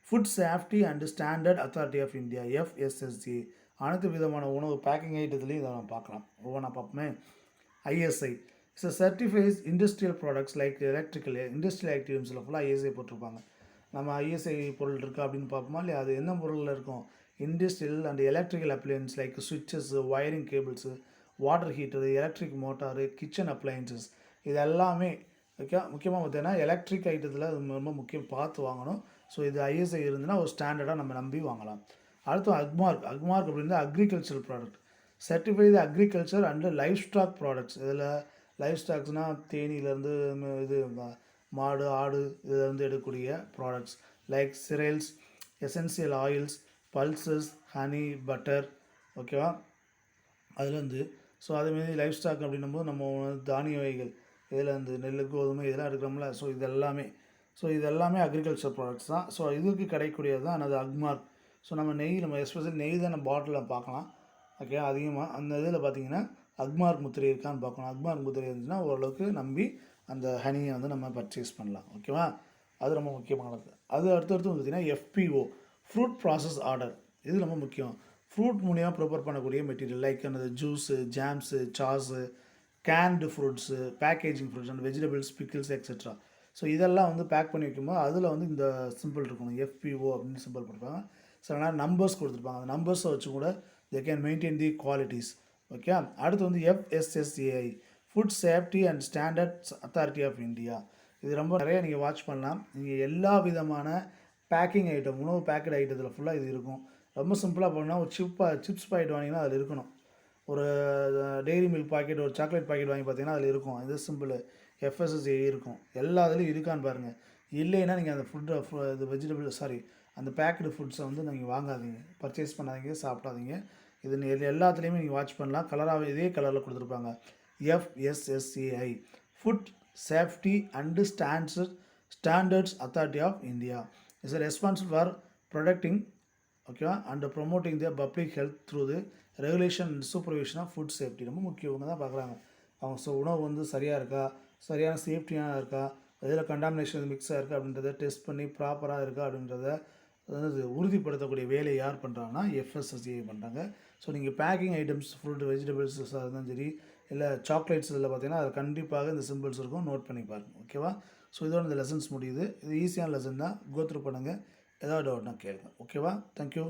food safety and standard authority of India, FSSC. அனைத்து விதமான உணவு பேக்கிங் ஐட்டத்துலேயும் இதை நம்ம பார்க்கலாம், ஒவ்வொன்றா பார்ப்போமே. ISI it's certifies industrial products like electrical industrial ஐட்டம்ஸில் ஃபுல்லாக ஐஎஸ்ஐ போட்டிருப்பாங்க. நம்ம ஐஎஸ்ஐ பொருள் இருக்கா அப்படின்னு பார்ப்போமா இல்லையா, அது என்ன பொருளில் இருக்கும், industrial and electrical appliances like சுவிட்சஸ்ஸு, wiring cables, water heater, electric motor, kitchen appliances, இது எல்லாமே. ஓகே, முக்கியமாக பார்த்தீங்கன்னா எலக்ட்ரிக் ஐட்டத்தில் அது ரொம்ப முக்கியம், பார்த்து வாங்கணும். ஸோ இது ஐஎஸ்ஐ இருந்துன்னா ஒரு ஸ்டாண்டர்டாக நம்ம நம்பி வாங்கலாம். அடுத்து அக்மார்க் அப்படின்னா agriculture product, certify the agriculture and livestock products. இதில் லைஃப் ஸ்டாக்ஸ்னால் தேனியிலேருந்து இது மாடு ஆடு இதிலேருந்து எடுக்கக்கூடிய products like cereals, essential oils, pulses, honey, butter. ஓகேவா, அதுலேருந்து ஸோ அதேமாரி லைஃப் ஸ்டாக் அப்படின்னும்போது நம்ம தானிய வகைகள், இதில் வந்து நெல், கோதுமை இதெல்லாம் எடுக்கிறோம்ல. ஸோ இதெல்லாமே அக்ரிகல்ச்சர் ப்ராடக்ட்ஸ் தான். ஸோ இதுக்கு கிடைக்கக்கூடியது தான் அது அக்மார்க். ஸோ நம்ம எஸ்பெஷலி நெய் தான் நம்ம பாட்டிலில் பார்க்கலாம். ஓகே, அதிகமாக அந்த இதில் பார்த்திங்கன்னா அக்மார்க் முத்திரை இருக்கான்னு பார்க்கணும். அக்மார்க் முத்திரை இருந்துச்சுன்னா ஓரளவுக்கு நம்பி அந்த ஹனியை வந்து நம்ம பர்ச்சேஸ் பண்ணலாம். ஓகேவா, அது ரொம்ப முக்கியமானது. அது அடுத்தடுத்து பார்த்திங்கன்னா எஃப்பிஓ ஃப்ரூட் ப்ராசஸ் ஆர்டர், இது ரொம்ப முக்கியம். ஃப்ரூட் மூலியமாக ப்ரிப்பேர் பண்ணக்கூடிய மெட்டீரியல் லைக் அந்த juice, jams, sauce, canned fruits, packaging fruits and vegetables, pickles etcetera. So இதெல்லாம் வந்து பேக் பண்ணி வைக்கும்போது அதில் வந்து இந்த சிம்பிள் இருக்கணும், FPO அப்படின்னு சிம்பிள் கொடுப்பாங்க. சில நேரம் நம்பர்ஸ் கொடுத்துருப்பாங்க, அந்த நம்பர்ஸை வச்சு கூட they can maintain the qualities. Okay. அடுத்து வந்து FSSAI, food safety and Standards authority of India. இது ரொம்ப நிறைய நீங்கள் வாட்ச் பண்ணலாம். நீங்கள் எல்லா விதமான பேக்கிங் ஐட்டம், உணவு பேக்கெட் ஐட்டத்தில் ஃபுல்லாக இது இருக்கும். ரொம்ப சிம்பிளாக பண்ணால் ஒரு சிப்ஸ் பாக்கெட் வாங்கினா அதில் இருக்கணும். ஒரு டெய்ரி மில்க் பாக்கெட், ஒரு சாக்லேட் பாக்கெட் வாங்கி பார்த்தீங்கன்னா அதில் இருக்கும். இது சிம்பிள் FSSAI இருக்கும். எல்லா இதுலேயும் இருக்கான்னு பாருங்கள். இல்லைன்னா நீங்கள் அந்த இது வெஜிடபிள் அந்த பேக்கெடு ஃபுட்ஸை வந்து நீங்கள் வாங்காதீங்க, பர்ச்சேஸ் பண்ணாதீங்க, சாப்பிடாதீங்க. இது எல்லாத்துலேயுமே நீங்கள் வாட்ச் பண்ணலாம். கலராக இதே கலரில் கொடுத்துருப்பாங்க. FSSAI, food safety and standards authority of India is responsible for protecting, ஓகேவா, and promoting the public health through the regulation and supervision of food safety. ரொம்ப முக்கியம் தான் பார்க்குறாங்க. அவங்க உணவு வந்து சரியாக இருக்கா, சரியான சேஃப்டியாக இருக்கா, இதில் கண்டாமினேஷன் மிக்ஸாக இருக்கா அப்படின்றத டெஸ்ட் பண்ணி ப்ராப்பராக இருக்கா அப்படின்றத உறுதிப்படுத்தக்கூடிய வேலையை யார் பண்ணுறாங்கன்னா FSSAI பண்ணுறாங்க. ஸோ நீங்கள் பேக்கிங் ஐட்டம்ஸ், ஃப்ரூட், வெஜிடபிள்ஸாக இருந்தாலும் சரி, இல்லை சாக்லேட்ஸ் இதில் பார்த்தீங்கன்னா அதில் கண்டிப்பாக இந்த சிம்பிள்ஸ் இருக்கும், நோட் பண்ணி பாருங்கள். ஓகேவா. ஸோ இதோட இந்த லெசன்ஸ் முடியுது. இது ஈஸியான லெசன் தான், கோ த்ரூ பண்ணுங்கள். ஏதாவது டவுட்னா கேளுங்க. ஓகேவா. தேங்க்யூ.